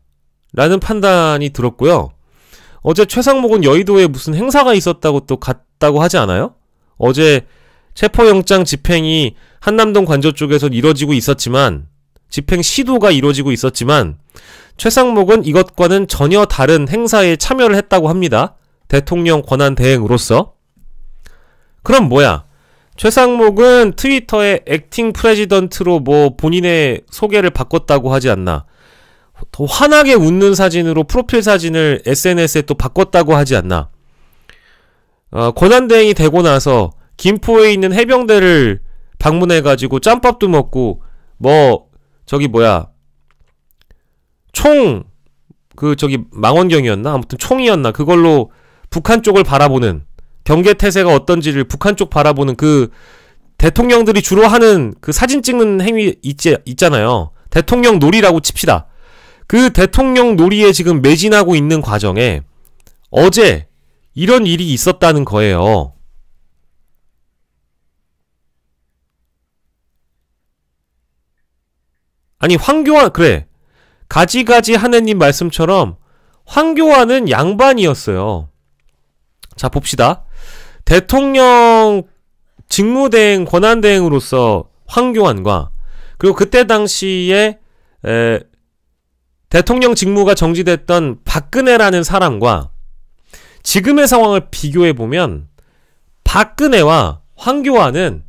라는 판단이 들었고요. 어제 최상목은 여의도에 무슨 행사가 있었다고 또 갔다고 하지 않아요? 어제 체포영장 집행이 한남동 관저 쪽에서 이뤄지고 있었지만 집행 시도가 이루어지고 있었지만 최상목은 이것과는 전혀 다른 행사에 참여를 했다고 합니다. 대통령 권한 대행으로서. 그럼 뭐야? 최상목은 트위터에 액팅 프레지던트로 뭐 본인의 소개를 바꿨다고 하지 않나? 더 환하게 웃는 사진으로 프로필 사진을 SNS에 또 바꿨다고 하지 않나? 권한대행이 되고 나서 김포에 있는 해병대를 방문해가지고 짬밥도 먹고 망원경이었나? 아무튼 총이었나? 그걸로 북한 쪽을 바라보는 경계태세가 어떤지를 북한 쪽 바라보는 그 대통령들이 주로 하는 그 사진 찍는 행위 있잖아요. 대통령 놀이라고 칩시다. 그 대통령 놀이에 지금 매진하고 있는 과정에 어제 이런 일이 있었다는 거예요. 아니 황교안 그래. 가지가지 하느님 말씀처럼 황교안은 양반이었어요. 자 봅시다. 대통령 직무대행 권한대행으로서 황교안과 그리고 그때 당시에 대통령 직무가 정지됐던 박근혜라는 사람과 지금의 상황을 비교해보면 박근혜와 황교안은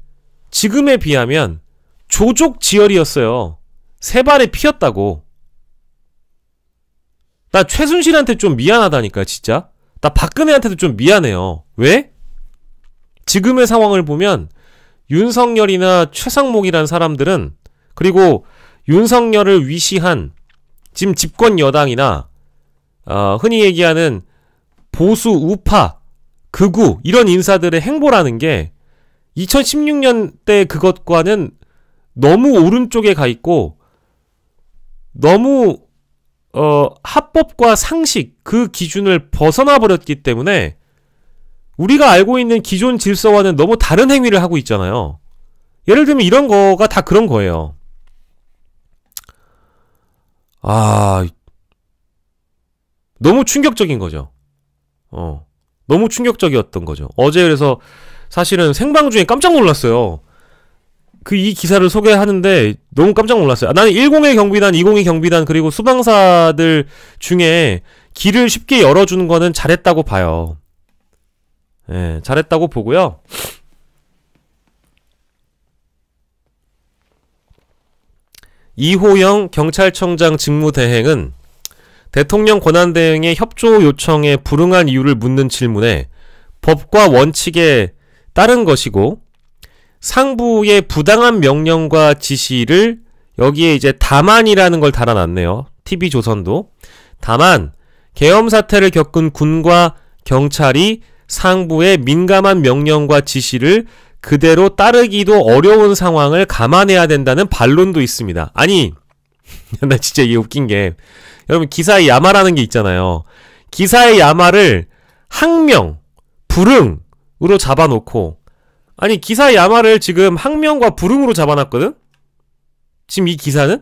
지금에 비하면 조족지혈이었어요. 세 발에 피었다고. 나 최순실한테 좀 미안하다니까 진짜. 나 박근혜한테도 좀 미안해요. 왜? 지금의 상황을 보면 윤석열이나 최상목이란 사람들은 그리고 윤석열을 위시한 지금 집권 여당이나 흔히 얘기하는 보수 우파 극우 이런 인사들의 행보라는 게 2016년대 그것과는 너무 오른쪽에 가 있고 너무 합법과 상식 그 기준을 벗어나 버렸기 때문에 우리가 알고 있는 기존 질서와는 너무 다른 행위를 하고 있잖아요. 예를 들면 이런 거가 다 그런 거예요. 너무 충격적인 거죠. 너무 충격적이었던 거죠. 어제 그래서 사실은 생방 중에 깜짝 놀랐어요. 이 기사를 소개하는데 너무 깜짝 놀랐어요. 나는 101 경비단, 202 경비단 그리고 수방사들 중에 길을 쉽게 열어주는 거는 잘했다고 봐요. 예, 잘했다고 보고요. 이호영 경찰청장 직무대행은 대통령 권한대행의 협조 요청에 불응한 이유를 묻는 질문에 법과 원칙에 따른 것이고 상부의 부당한 명령과 지시를 여기에 이제 다만이라는 걸 달아놨네요. TV조선도. 다만 계엄 사태를 겪은 군과 경찰이 상부의 민감한 명령과 지시를 그대로 따르기도 어려운 상황을 감안해야 된다는 반론도 있습니다. 아니, 나 진짜 이게 웃긴 게, 여러분 기사의 야마라는 게 있잖아요. 기사의 야마를 항명, 불응으로 잡아놓고, 아니 기사의 야마를 지금 항명과 불응으로 잡아놨거든? 지금 이 기사는?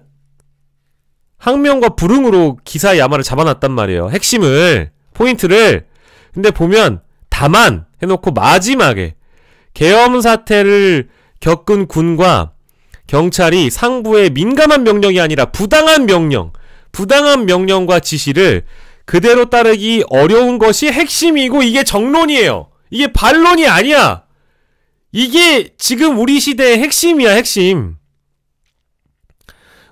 항명과 불응으로 기사의 야마를 잡아놨단 말이에요. 핵심을, 포인트를. 근데 보면 다만 해놓고 마지막에 계엄 사태를 겪은 군과 경찰이 상부의 민감한 명령이 아니라 부당한 명령과 지시를 그대로 따르기 어려운 것이 핵심이고 이게 정론이에요. 이게 반론이 아니야. 이게 지금 우리 시대의 핵심이야, 핵심.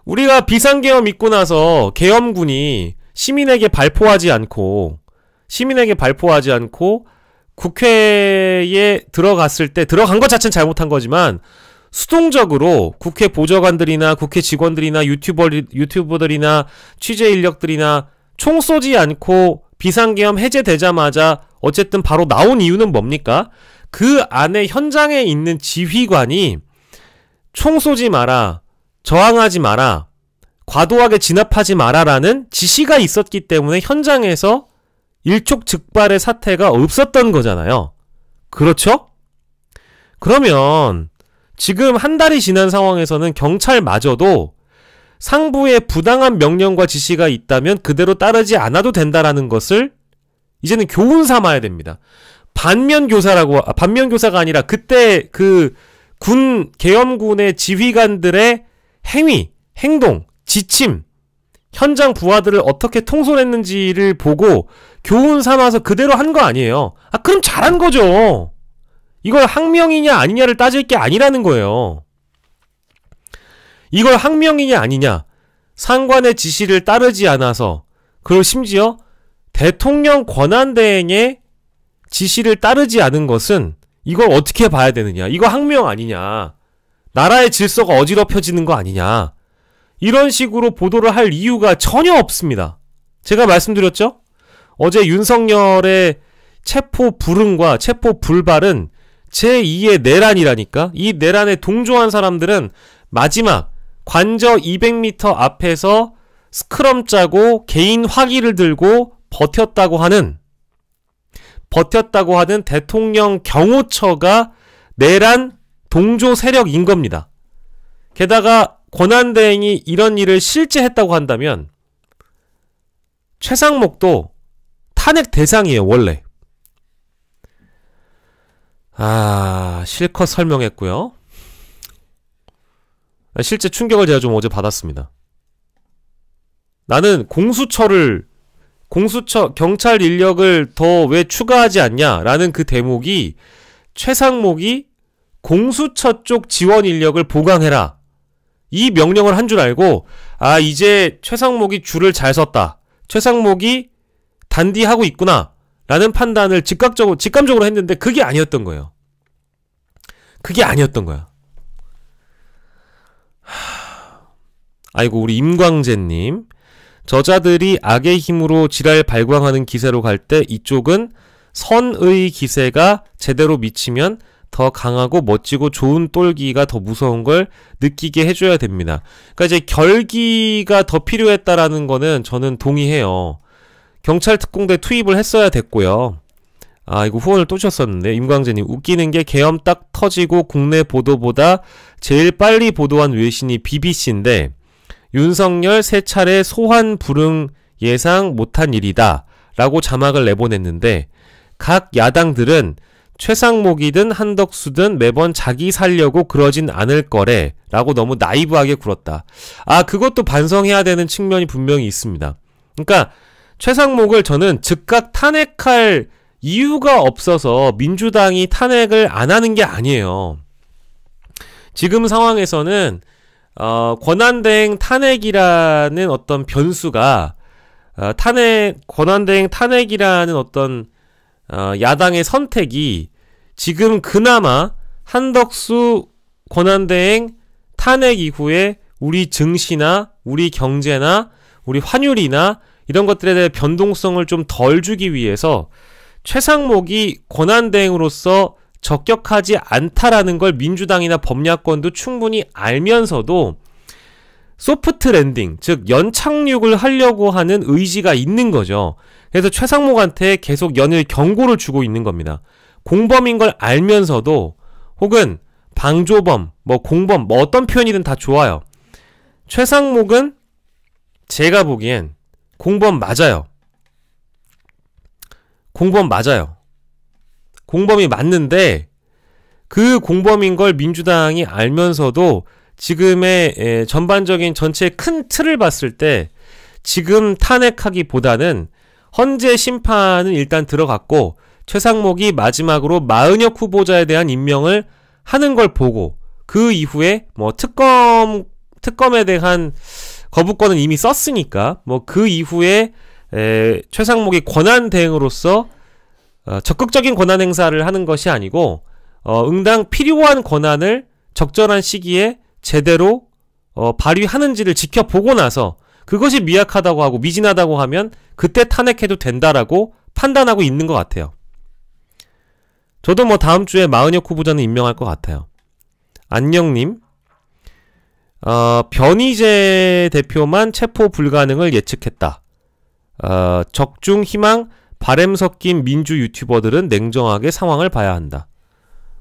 우리가 비상계엄 있고 나서 계엄군이 시민에게 발포하지 않고 국회에 들어갔을 때, 들어간 것 자체는 잘못한 거지만 수동적으로 국회 보좌관들이나 국회 직원들이나 유튜버들이나 취재 인력들이나 총 쏘지 않고 비상계엄 해제되자마자 어쨌든 바로 나온 이유는 뭡니까? 그 안에 현장에 있는 지휘관이 총 쏘지 마라, 저항하지 마라, 과도하게 진압하지 마라라는 지시가 있었기 때문에 현장에서 일촉즉발의 사태가 없었던 거잖아요. 그렇죠? 그러면 지금 한 달이 지난 상황에서는 경찰마저도 상부의 부당한 명령과 지시가 있다면 그대로 따르지 않아도 된다라는 것을 이제는 교훈 삼아야 됩니다. 반면교사가 아니라 그때 그 계엄군의 지휘관들의 행위, 행동, 지침, 현장 부하들을 어떻게 통솔했는지를 보고 교훈 삼아서 그대로 한 거 아니에요. 그럼 잘한 거죠. 이걸 항명이냐 아니냐를 따질 게 아니라는 거예요. 이걸 항명이냐 아니냐, 상관의 지시를 따르지 않아서, 그리고 심지어 대통령 권한대행의 지시를 따르지 않은 것은 이걸 어떻게 봐야 되느냐, 이거 항명 아니냐, 나라의 질서가 어지럽혀지는 거 아니냐, 이런 식으로 보도를 할 이유가 전혀 없습니다. 제가 말씀드렸죠? 어제 윤석열의 체포 불응과 체포 불발은 제2의 내란이라니까. 이 내란에 동조한 사람들은 마지막 관저 200m 앞에서 스크럼 짜고 개인 화기를 들고 버텼다고 하는 대통령 경호처가 내란 동조 세력인 겁니다. 게다가 권한대행이 이런 일을 실제 했다고 한다면 최상목도 탄핵 대상이에요, 원래. 실컷 설명했고요. 실제 충격을 제가 좀 어제 받았습니다. 나는 경찰 인력을 더 왜 추가하지 않냐라는 그 대목이 최상목이 공수처 쪽 지원 인력을 보강해라, 이 명령을 한 줄 알고, 이제 최상목이 줄을 잘 섰다, 최상목이 단디하고 있구나 라는 판단을 직감적으로 했는데 그게 아니었던 거예요. 그게 아니었던 거야. 아이고, 우리 임광재님, 저자들이 악의 힘으로 지랄 발광하는 기세로 갈 때 이쪽은 선의 기세가 제대로 미치면 더 강하고 멋지고 좋은 똘기가 더 무서운 걸 느끼게 해줘야 됩니다. 그러니까 이제 결기가 더 필요했다라는 거는 저는 동의해요. 경찰 특공대 투입을 했어야 됐고요. 이거 후원을 또 주셨었는데, 임광재님, 웃기는 게 계엄 딱 터지고 국내 보도보다 제일 빨리 보도한 외신이 BBC인데 윤석열 3차례 소환 불응 예상 못한 일이다 라고 자막을 내보냈는데, 각 야당들은 최상목이든 한덕수든 매번 자기 살려고 그러진 않을 거래 라고 너무 나이브하게 굴었다. 그것도 반성해야 되는 측면이 분명히 있습니다. 그러니까 최상목을 저는 즉각 탄핵할 이유가 없어서 민주당이 탄핵을 안 하는 게 아니에요. 지금 상황에서는 권한대행 탄핵이라는 어떤 변수가 권한대행 탄핵이라는 어떤 야당의 선택이 지금 그나마 한덕수 권한대행 탄핵 이후에 우리 증시나 우리 경제나 우리 환율이나 이런 것들에 대해 변동성을 좀 덜 주기 위해서 최상목이 권한대행으로서 적격하지 않다라는 걸 민주당이나 범야권도 충분히 알면서도 소프트 랜딩, 즉 연착륙을 하려고 하는 의지가 있는 거죠. 그래서 최상목한테 계속 연일 경고를 주고 있는 겁니다. 공범인 걸 알면서도, 혹은 방조범, 뭐 공범, 뭐 어떤 표현이든 다 좋아요. 최상목은 제가 보기엔 공범 맞아요. 공범 맞아요. 공범이 맞는데 그 공범인 걸 민주당이 알면서도 지금의 전반적인 전체 큰 틀을 봤을 때 지금 탄핵하기보다는 헌재 심판은 일단 들어갔고 최상목이 마지막으로 마은혁 후보자에 대한 임명을 하는 걸 보고 그 이후에 뭐 특검에 대한 거부권은 이미 썼으니까 뭐 그 이후에 최상목이 권한 대행으로서 적극적인 권한 행사를 하는 것이 아니고 응당 필요한 권한을 적절한 시기에 제대로 발휘하는지를 지켜보고 나서 그것이 미약하다고 하고 미진하다고 하면 그때 탄핵해도 된다라고 판단하고 있는 것 같아요. 저도 뭐 다음 주에 마은혁 후보자는 임명할 것 같아요. 안녕님, 변희재 대표만 체포 불가능을 예측했다. 적중 희망 바램 섞인 민주 유튜버들은 냉정하게 상황을 봐야 한다.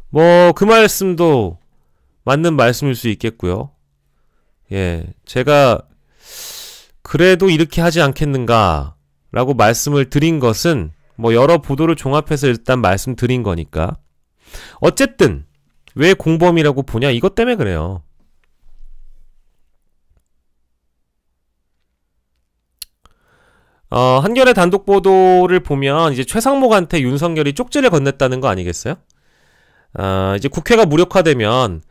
뭐 그 말씀도 맞는 말씀일 수 있겠고요. 예, 제가 그래도 이렇게 하지 않겠는가 라고 말씀을 드린 것은 뭐 여러 보도를 종합해서 일단 말씀드린 거니까. 어쨌든 왜 공범이라고 보냐, 이것 때문에 그래요. 한겨레 단독 보도를 보면 이제 최상목한테 윤석열이 쪽지를 건넸다는 거 아니겠어요? 이제 국회가 무력화되면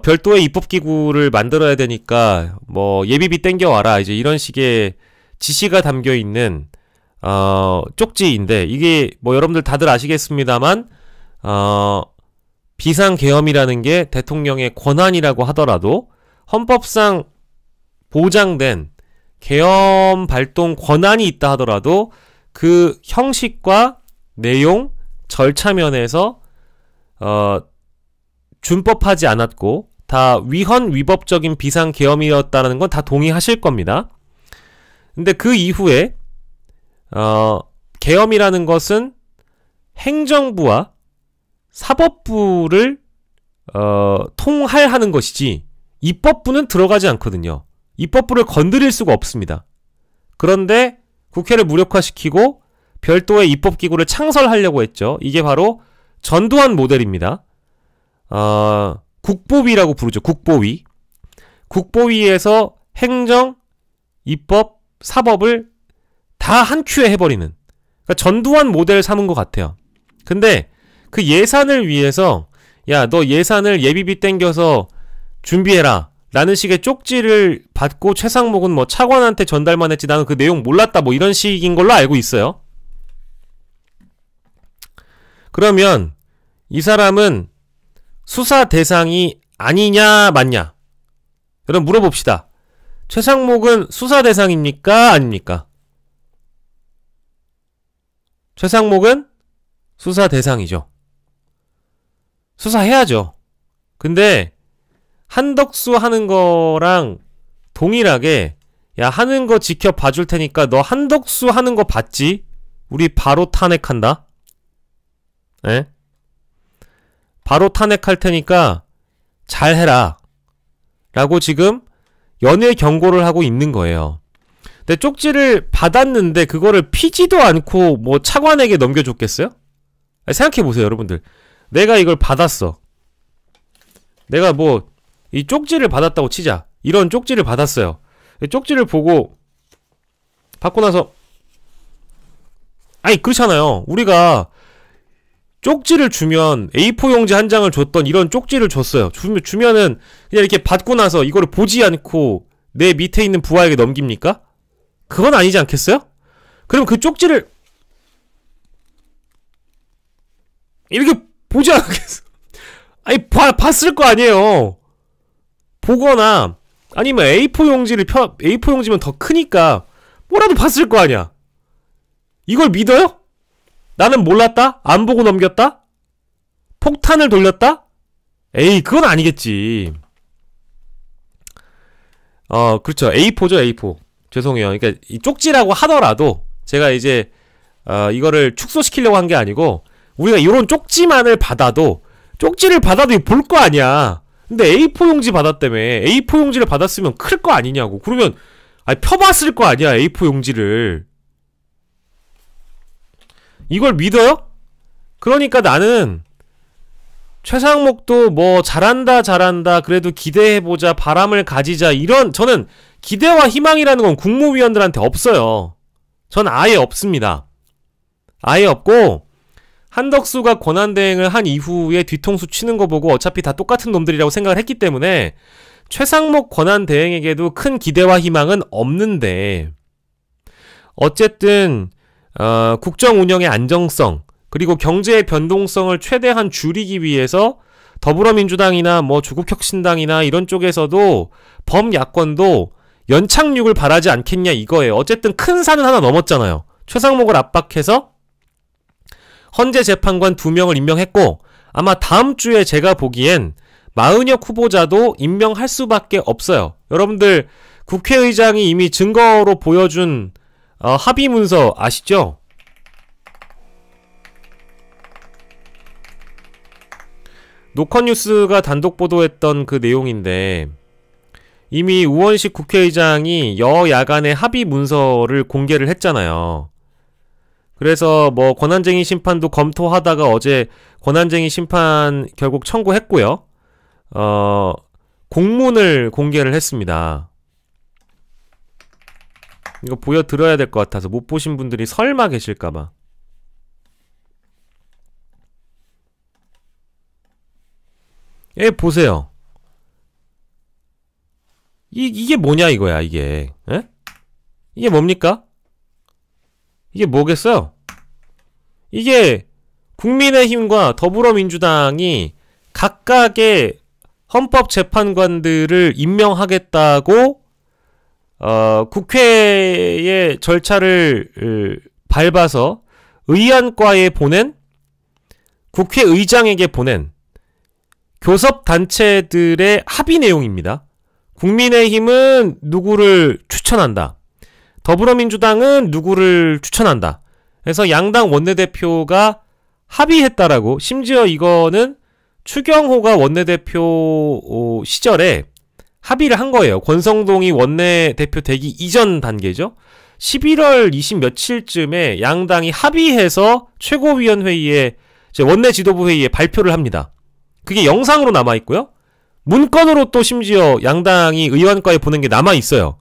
별도의 입법기구를 만들어야 되니까 뭐 예비비 땡겨와라, 이제 이런 식의 지시가 담겨있는 쪽지인데, 이게 뭐 여러분들 다들 아시겠습니다만 비상계엄이라는 게 대통령의 권한이라고 하더라도 헌법상 보장된 계엄 발동 권한이 있다 하더라도 그 형식과 내용, 절차 면에서 준법하지 않았고 다 위헌위법적인 비상계엄이었다는 건 다 동의하실 겁니다. 근데 그 이후에 계엄이라는 것은 행정부와 사법부를 통할하는 것이지 입법부는 들어가지 않거든요. 입법부를 건드릴 수가 없습니다. 그런데 국회를 무력화시키고 별도의 입법기구를 창설하려고 했죠. 이게 바로 전두환 모델입니다. 국보위라고 부르죠. 국보위. 국보위에서 행정, 입법, 사법을 다 한 큐에 해버리는, 그러니까 전두환 모델을 삼은 것 같아요. 근데 그 예산을 위해서 야, 너 예산을 예비비 땡겨서 준비해라 라는 식의 쪽지를 받고 최상목은 뭐 차관한테 전달만 했지 나는 그 내용 몰랐다, 뭐 이런 식인 걸로 알고 있어요. 그러면 이 사람은 수사 대상이 아니냐 맞냐? 그럼 물어봅시다. 최상목은 수사 대상입니까? 아닙니까? 최상목은 수사 대상이죠. 수사해야죠. 근데 한덕수 하는 거랑 동일하게 야, 하는 거 지켜봐줄 테니까 너 한덕수 하는 거 봤지? 우리 바로 탄핵한다. 에? 바로 탄핵할 테니까 잘해라 라고 지금 연일 경고를 하고 있는 거예요. 근데 쪽지를 받았는데 그거를 피지도 않고 뭐 차관에게 넘겨줬겠어요? 생각해보세요, 여러분들. 내가 이걸 받았어. 내가 뭐 이 쪽지를 받았다고 치자. 이런 쪽지를 받았어요. 쪽지를 받고 나서, 아니 그렇잖아요. 우리가 쪽지를 주면 A4 용지 한 장을 줬던 이런 쪽지를 줬어요. 주면은 그냥 이렇게 받고 나서 이거를 보지 않고 내 밑에 있는 부하에게 넘깁니까? 그건 아니지 않겠어요? 그럼 그 쪽지를 이렇게 보지 않겠어? 아니 봤을 거 아니에요. 보거나 아니면 A4 용지를 A4 용지면 더 크니까 뭐라도 봤을 거 아니야. 이걸 믿어요? 나는 몰랐다? 안 보고 넘겼다? 폭탄을 돌렸다? 에이, 그건 아니겠지. 그렇죠. A4죠, A4. 죄송해요. 그러니까 이 쪽지라고 하더라도 제가 이제 이거를 축소시키려고 한 게 아니고, 우리가 이런 쪽지만을 받아도, 쪽지를 받아도 볼 거 아니야. 근데 A4 용지 받았다며. A4 용지를 받았으면 클 거 아니냐고. 그러면 펴봤을 거 아니야, A4 용지를. 이걸 믿어요? 그러니까 나는 최상목도 뭐 잘한다 그래도 기대해보자, 바람을 가지자, 이런, 저는 기대와 희망이라는 건 국무위원들한테 없어요. 전 아예 없습니다. 아예 없고, 한덕수가 권한대행을 한 이후에 뒤통수 치는 거 보고 어차피 다 똑같은 놈들이라고 생각을 했기 때문에 최상목 권한대행에게도 큰 기대와 희망은 없는데, 어쨌든 국정 운영의 안정성 그리고 경제의 변동성을 최대한 줄이기 위해서 더불어민주당이나 뭐 조국혁신당이나 이런 쪽에서도 범야권도 연착륙을 바라지 않겠냐 이거예요. 어쨌든 큰 산은 하나 넘었잖아요. 최상목을 압박해서 헌재 재판관 2명을 임명했고, 아마 다음 주에 제가 보기엔 마은혁 후보자도 임명할 수밖에 없어요. 여러분들 국회의장이 이미 증거로 보여준 합의 문서 아시죠? 노컷뉴스가 단독 보도했던 그 내용인데, 이미 우원식 국회의장이 여야간의 합의 문서를 공개를 했잖아요. 그래서 뭐 권한쟁의 심판도 검토하다가 어제 권한쟁의 심판 결국 청구했고요. 공문을 공개를 했습니다. 이거 보여드려야 될 것 같아서 못 보신 분들이 설마 계실까봐. 예, 보세요. 이게 뭐냐 이거야, 이게. 에? 이게 뭡니까? 이게 뭐겠어요? 이게 국민의힘과 더불어민주당이 각각의 헌법재판관들을 임명하겠다고 국회의 절차를 밟아서 의안과에 보낸, 국회의장에게 보낸 교섭단체들의 합의 내용입니다. 국민의힘은 누구를 추천한다. 더불어민주당은 누구를 추천한다. 그래서 양당 원내대표가 합의했다라고, 심지어 이거는 추경호가 원내대표 시절에 합의를 한 거예요. 권성동이 원내대표 되기 이전 단계죠. 11월 20 며칠쯤에 양당이 합의해서 최고위원회의에, 원내 지도부 회의에 발표를 합니다. 그게 영상으로 남아있고요. 문건으로 또 심지어 양당이 의원과에 보낸 게 남아있어요.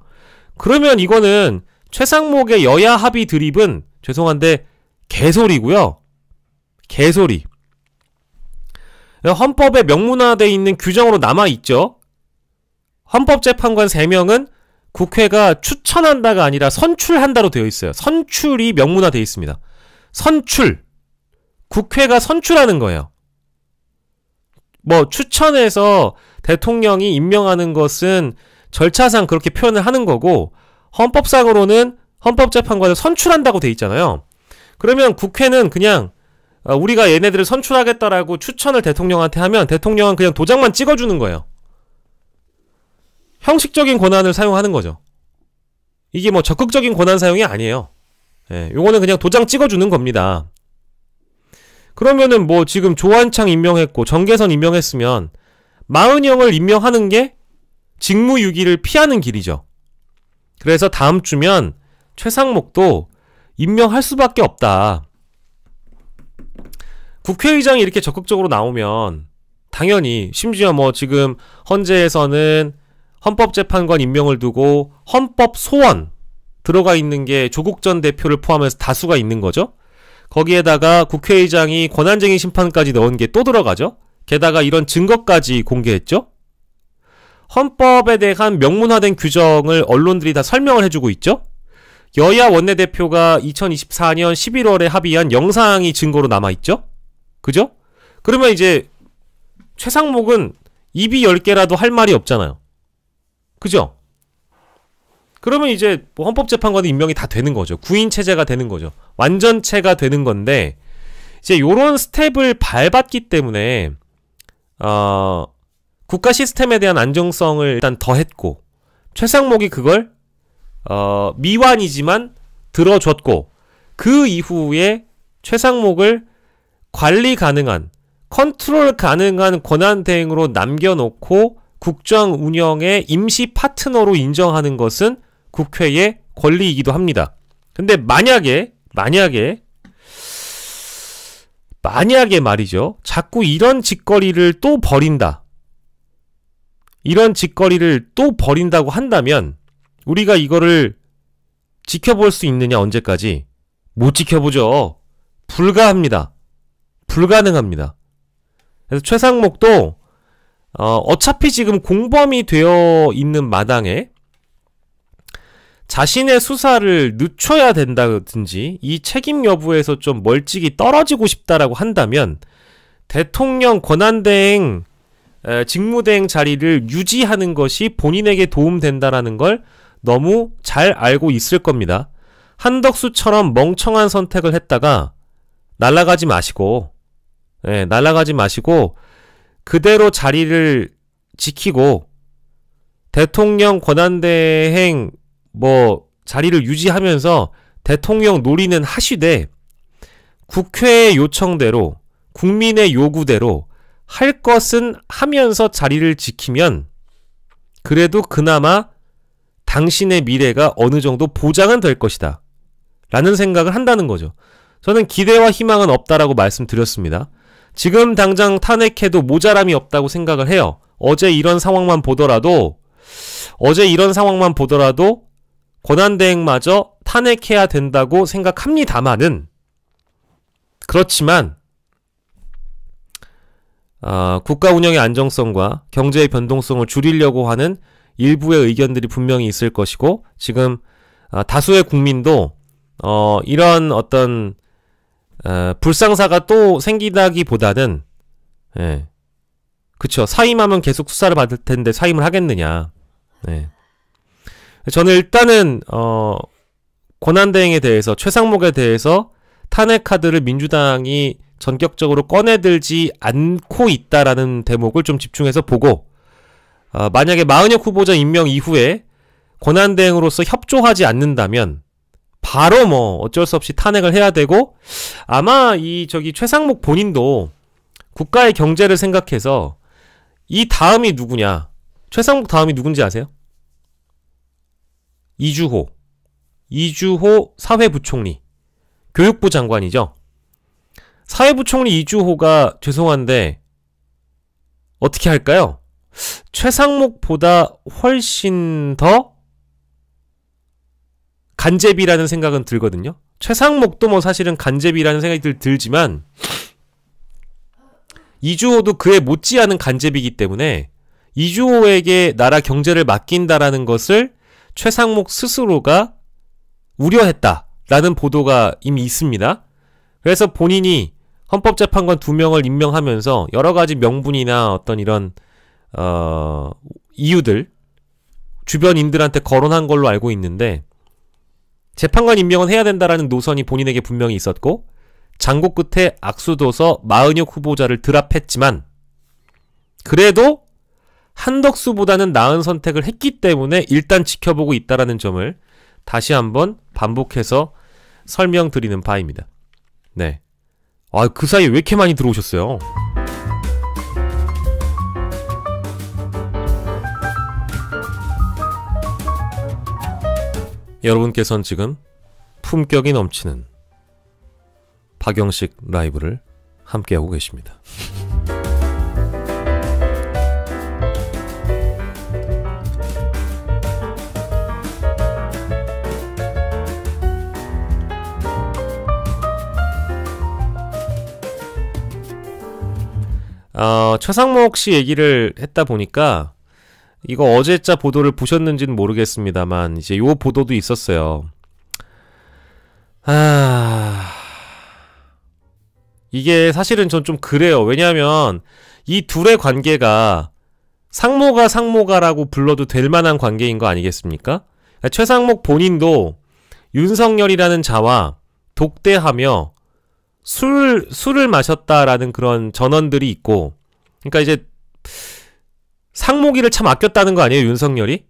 그러면 이거는 최상목의 여야 합의 드립은, 죄송한데, 개소리고요. 개소리. 헌법에 명문화되어 있는 규정으로 남아있죠. 헌법재판관 3명은 국회가 추천한다가 아니라 선출한다로 되어 있어요. 선출이 명문화되어 있습니다. 선출. 국회가 선출하는 거예요. 뭐 추천해서 대통령이 임명하는 것은 절차상 그렇게 표현을 하는 거고, 헌법상으로는 헌법재판관을 선출한다고 돼 있잖아요. 그러면 국회는 그냥 우리가 얘네들을 선출하겠다라고 추천을 대통령한테 하면 대통령은 그냥 도장만 찍어주는 거예요. 형식적인 권한을 사용하는 거죠. 이게 뭐 적극적인 권한 사용이 아니에요. 예, 요거는 그냥 도장 찍어주는 겁니다. 그러면은 뭐 지금 조한창 임명했고 정계선 임명했으면 마은영을 임명하는 게 직무유기를 피하는 길이죠. 그래서 다음 주면 최상목도 임명할 수밖에 없다. 국회의장이 이렇게 적극적으로 나오면 당연히, 심지어 뭐 지금 헌재에서는 헌법재판관 임명을 두고 헌법 소원 들어가 있는 게 조국 전 대표를 포함해서 다수가 있는 거죠. 거기에다가 국회의장이 권한쟁의 심판까지 넣은 게 또 들어가죠. 게다가 이런 증거까지 공개했죠. 헌법에 대한 명문화된 규정을 언론들이 다 설명을 해주고 있죠. 여야 원내대표가 2024년 11월에 합의한 영상이 증거로 남아있죠. 그죠? 그러면 이제 최상목은 입이 10개라도 할 말이 없잖아요. 그죠? 그러면 이제 뭐 헌법재판관은 임명이 다 되는 거죠. 구인체제가 되는 거죠. 완전체가 되는 건데, 이제 요런 스텝을 밟았기 때문에 국가 시스템에 대한 안정성을 일단 더했고, 최상목이 그걸 미완이지만 들어줬고, 그 이후에 최상목을 관리 가능한, 컨트롤 가능한 권한대행으로 남겨놓고 국정 운영의 임시 파트너로 인정하는 것은 국회의 권리이기도 합니다. 근데 만약에 말이죠, 자꾸 이런 짓거리를 또 벌인다, 이런 짓거리를 또 벌인다고 한다면 우리가 이거를 지켜볼 수 있느냐? 언제까지? 못 지켜보죠. 불가합니다. 불가능합니다. 그래서 최상목도 어차피 지금 공범이 되어 있는 마당에 자신의 수사를 늦춰야 된다든지 이 책임 여부에서 좀 멀찍이 떨어지고 싶다라고 한다면 대통령 권한대행 직무대행 자리를 유지하는 것이 본인에게 도움된다라는 걸 너무 잘 알고 있을 겁니다. 한덕수처럼 멍청한 선택을 했다가 날아가지 마시고, 날아가지 마시고 그대로 자리를 지키고 대통령 권한대행 자리를 유지하면서 대통령 놀이는 하시되 국회의 요청대로, 국민의 요구대로 할 것은 하면서 자리를 지키면 그래도 그나마 당신의 미래가 어느 정도 보장은 될 것이다 라는 생각을 한다는 거죠. 저는 기대와 희망은 없다라고 말씀드렸습니다. 지금 당장 탄핵해도 모자람이 없다고 생각을 해요. 어제 이런 상황만 보더라도 권한대행마저 탄핵해야 된다고 생각합니다마는, 그렇지만 국가 운영의 안정성과 경제의 변동성을 줄이려고 하는 일부의 의견들이 분명히 있을 것이고, 지금 다수의 국민도 이런 어떤 불상사가 또 생기다기보다는, 그쵸, 사임하면 계속 수사를 받을 텐데 사임을 하겠느냐. 저는 일단은 권한대행에 대해서, 최상목에 대해서 탄핵 카드를 민주당이 전격적으로 꺼내들지 않고 있다라는 대목을 좀 집중해서 보고, 만약에 마은혁 후보자 임명 이후에 권한대행으로서 협조하지 않는다면 바로 어쩔 수 없이 탄핵을 해야 되고, 아마 최상목 본인도 국가의 경제를 생각해서 이 다음이 누구냐, 최상목 다음이 누군지 아세요? 이주호 사회부총리, 교육부 장관이죠. 사회부총리 이주호가, 죄송한데 어떻게 할까요? 최상목보다 훨씬 더 간제비라는 생각은 들거든요. 최상목도 사실은 간제비라는 생각이 들지만 이주호도 그에 못지않은 간제비이기 때문에 이주호에게 나라 경제를 맡긴다라는 것을 최상목 스스로가 우려했다라는 보도가 이미 있습니다. 그래서 본인이 헌법재판관 2명을 임명하면서 여러가지 명분이나 어떤 이런 이유들 주변인들한테 거론한 걸로 알고 있는데, 재판관 임명은 해야 된다라는 노선이 본인에게 분명히 있었고, 장고 끝에 악수둬서 마은혁 후보자를 드랍했지만 그래도 한덕수보다는 나은 선택을 했기 때문에 일단 지켜보고 있다라는 점을 다시 한번 반복해서 설명드리는 바입니다. 네. 그 사이에 왜 이렇게 많이 들어오셨어요? 여러분께서는 지금 품격이 넘치는 박영식 라이브를 함께하고 계십니다. 최상목 씨 얘기를 했다 보니까, 이거 어제자 보도를 보셨는지는 모르겠습니다만 이제 요 보도도 있었어요. 이게 사실은 전 좀 그래요. 왜냐하면 이 둘의 관계가 상모가라고 불러도 될 만한 관계인 거 아니겠습니까? 최상목 본인도 윤석열이라는 자와 독대하며 술을 마셨다라는 그런 전언들이 있고, 그러니까 이제 상목이를 참 아꼈다는 거 아니에요, 윤석열이?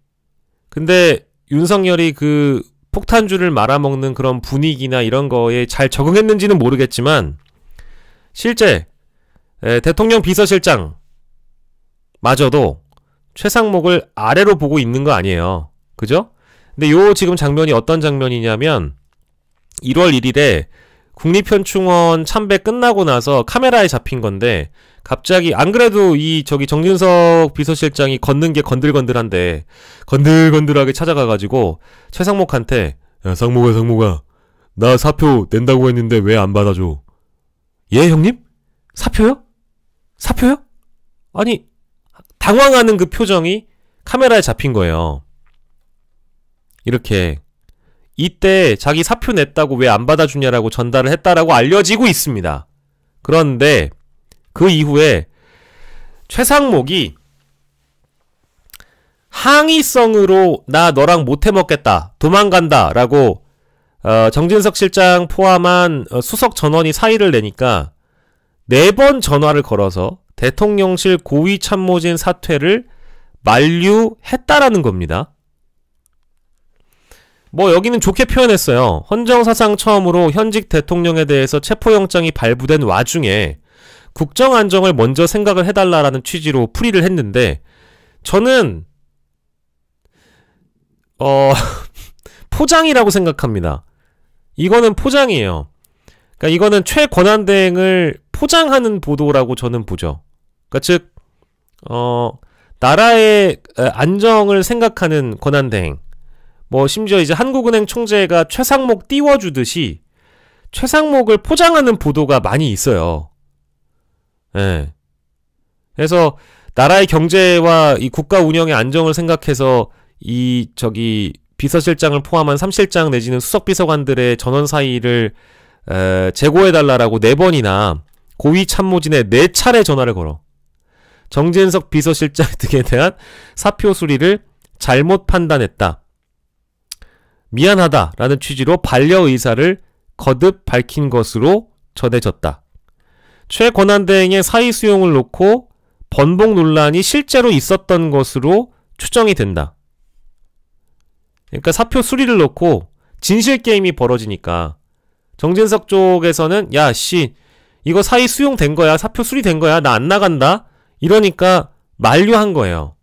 근데 윤석열이 그 폭탄주를 말아먹는 그런 분위기나 이런 거에 잘 적응했는지는 모르겠지만, 실제 대통령 비서실장 마저도 최상목을 아래로 보고 있는 거 아니에요. 그죠? 근데 요 지금 장면이 어떤 장면이냐면 1월 1일에 국립현충원 참배 끝나고 나서 카메라에 잡힌 건데, 갑자기 안 그래도 저기 정진석 비서실장이 걷는 게 건들건들한데 건들건들하게 찾아가가지고 최상목한테, 야 상목아 나 사표 낸다고 했는데 왜 안 받아줘? 예 형님? 사표요? 아니 당황하는 그 표정이 카메라에 잡힌 거예요. 이렇게 이때 자기 사표 냈다고 왜 안 받아주냐라고 전달을 했다라고 알려지고 있습니다. 그런데 그 이후에 최상목이 항의성으로 나 너랑 못해먹겠다, 도망간다 라고 정진석 실장 포함한 수석 전원이 사의를 내니까 4번 전화를 걸어서 대통령실 고위 참모진 사퇴를 만류했다라는 겁니다. 뭐 여기는 좋게 표현했어요. 헌정사상 처음으로 현직 대통령에 대해서 체포영장이 발부된 와중에 국정안정을 먼저 생각을 해달라라는 취지로 풀이를 했는데, 저는 포장이라고 생각합니다. 이거는 포장이에요. 그러니까 이거는 최권한대행을 포장하는 보도라고 저는 보죠. 그러니까 즉 나라의 안정을 생각하는 권한대행, 뭐 심지어 이제 한국은행 총재가 최상목 띄워주듯이 최상목을 포장하는 보도가 많이 있어요. 예. 그래서 나라의 경제와 이 국가 운영의 안정을 생각해서 저기 비서실장을 포함한 3실장 내지는 수석비서관들의 전원 사의를 재고해달라라고 4번이나 고위 참모진에 4차례 전화를 걸어 정진석 비서실장 등에 대한 사표 수리를 잘못 판단했다, 미안하다라는 취지로 반려 의사를 거듭 밝힌 것으로 전해졌다. 최 권한대행의 사의 수용을 놓고 번복 논란이 실제로 있었던 것으로 추정이 된다. 그러니까 사표 수리를 놓고 진실 게임이 벌어지니까 정진석 쪽에서는 야 씨 이거 사의 수용된 거야, 사표 수리된 거야, 나 안 나간다 이러니까 만류한 거예요.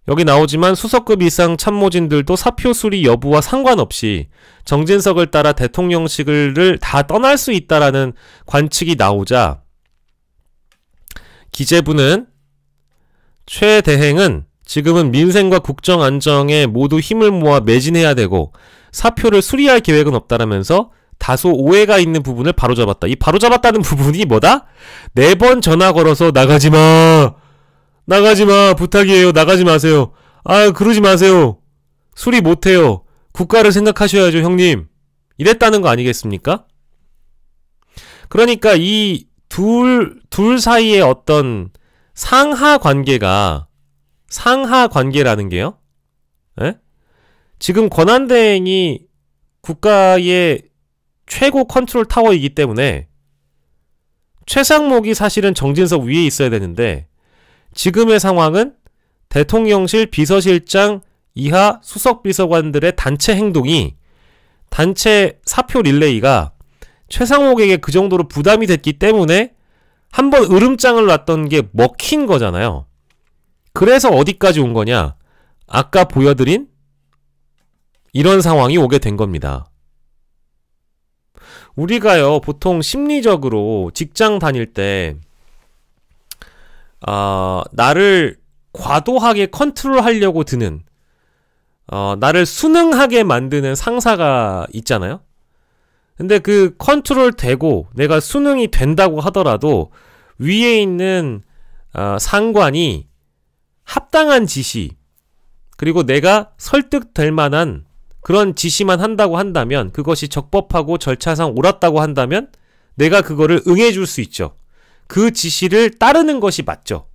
여기 나오지만 수석급 이상 참모진들도 사표 수리 여부와 상관없이 정진석을 따라 대통령실을 다 떠날 수 있다라는 관측이 나오자 기재부는 최 대행은 지금은 민생과 국정 안정에 모두 힘을 모아 매진해야 되고 사표를 수리할 계획은 없다라면서 다소 오해가 있는 부분을 바로잡았다. 이 바로잡았다는 부분이 뭐다? 4번 전화 걸어서 나가지마 부탁이에요, 나가지 마세요, 아 그러지 마세요, 수리 못해요, 국가를 생각하셔야죠 형님, 이랬다는 거 아니겠습니까? 그러니까 이 둘 사이의 어떤 상하 관계라는 게요, 에? 지금 권한대행이 국가의 최고 컨트롤 타워이기 때문에 최상목이 사실은 정진석 위에 있어야 되는데, 지금의 상황은 대통령실 비서실장 이하 수석비서관들의 단체 행동이, 단체 사표 릴레이가 최상목에게 그 정도로 부담이 됐기 때문에 한번 으름장을 놨던 게 먹힌 거잖아요. 그래서 어디까지 온 거냐? 아까 보여드린 이런 상황이 오게 된 겁니다. 우리가요, 보통 심리적으로 직장 다닐 때 나를 과도하게 컨트롤하려고 드는, 나를 순응하게 만드는 상사가 있잖아요. 근데 그 컨트롤 되고 내가 순응이 된다고 하더라도 위에 있는 상관이 합당한 지시, 그리고 내가 설득될 만한 그런 지시만 한다고 한다면, 그것이 적법하고 절차상 옳았다고 한다면 내가 그거를 응해줄 수 있죠. 그 지시를 따르는 것이 맞죠.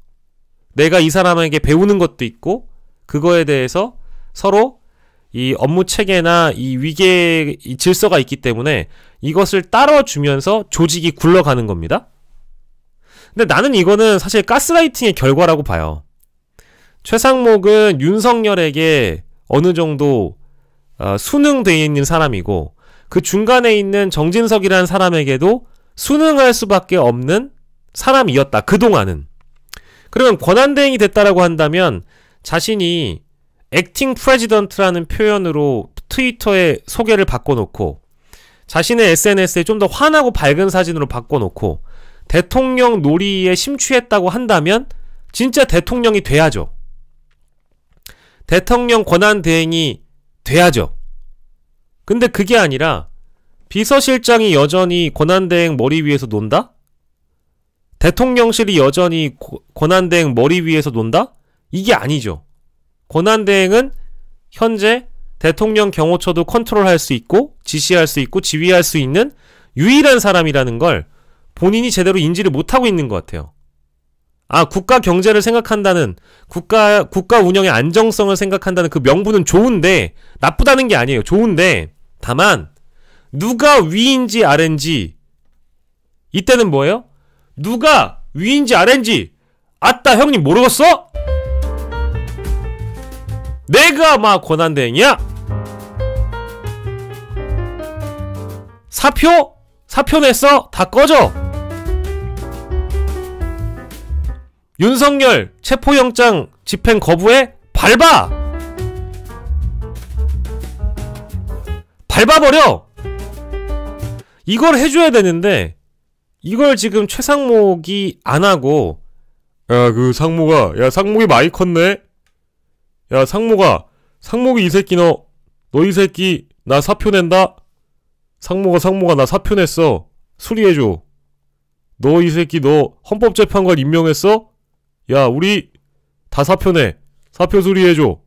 내가 이 사람에게 배우는 것도 있고 그거에 대해서 서로 이 업무 체계나 이 위계 이 질서가 있기 때문에 이것을 따라주면서 조직이 굴러가는 겁니다. 근데 나는 이거는 사실 가스라이팅의 결과라고 봐요. 최상목은 윤석열에게 어느 정도 순응되어 있는 사람이고 그 중간에 있는 정진석이라는 사람에게도 순응할 수밖에 없는 사람이었다. 그동안은. 그러면 권한대행이 됐다라고 한다면 자신이 액팅 프레지던트라는 표현으로 트위터에 소개를 바꿔놓고 자신의 SNS에 좀 더 환하고 밝은 사진으로 바꿔놓고 대통령 놀이에 심취했다고 한다면 진짜 대통령이 돼야죠. 대통령 권한대행이 돼야죠. 근데 그게 아니라 비서실장이 여전히 권한대행 머리 위에서 논다? 대통령실이 여전히 권한대행 머리 위에서 논다? 이게 아니죠. 권한대행은 현재 대통령 경호처도 컨트롤할 수 있고 지시할 수 있고 지휘할 수 있는 유일한 사람이라는 걸 본인이 제대로 인지를 못하고 있는 것 같아요. 아, 국가 경제를 생각한다는 국가 운영의 안정성을 생각한다는 그 명분은 좋은데 나쁘다는 게 아니에요. 좋은데 다만 누가 위인지 아래인지 이때는 뭐예요? 누가 위인지 아래인지 아따 형님 모르겠어? 내가 막 권한대행이야? 사표 냈어? 다 꺼져. 윤석열 체포영장 집행 거부해? 밟아버려. 이걸 해줘야 되는데 이걸 지금 최상목이 안하고 야 그 상목아 야 상목이 많이 컸네. 야 상목이 이 새끼 너 이 새끼 나 사표 낸다. 상목아 나 사표 냈어. 수리해줘. 너 이 새끼 너 헌법재판관 임명했어? 야 우리 다 사표 내. 사표 수리해줘.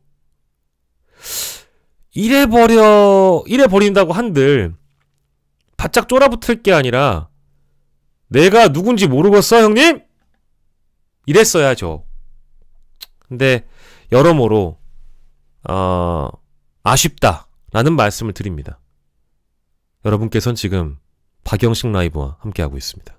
이래버린다고 한들 바짝 쫄아붙을 게 아니라 내가 누군지 모르겠어 형님? 이랬어야죠. 근데 여러모로 아쉽다라는 말씀을 드립니다. 여러분께서는 지금 박영식 라이브와 함께하고 있습니다.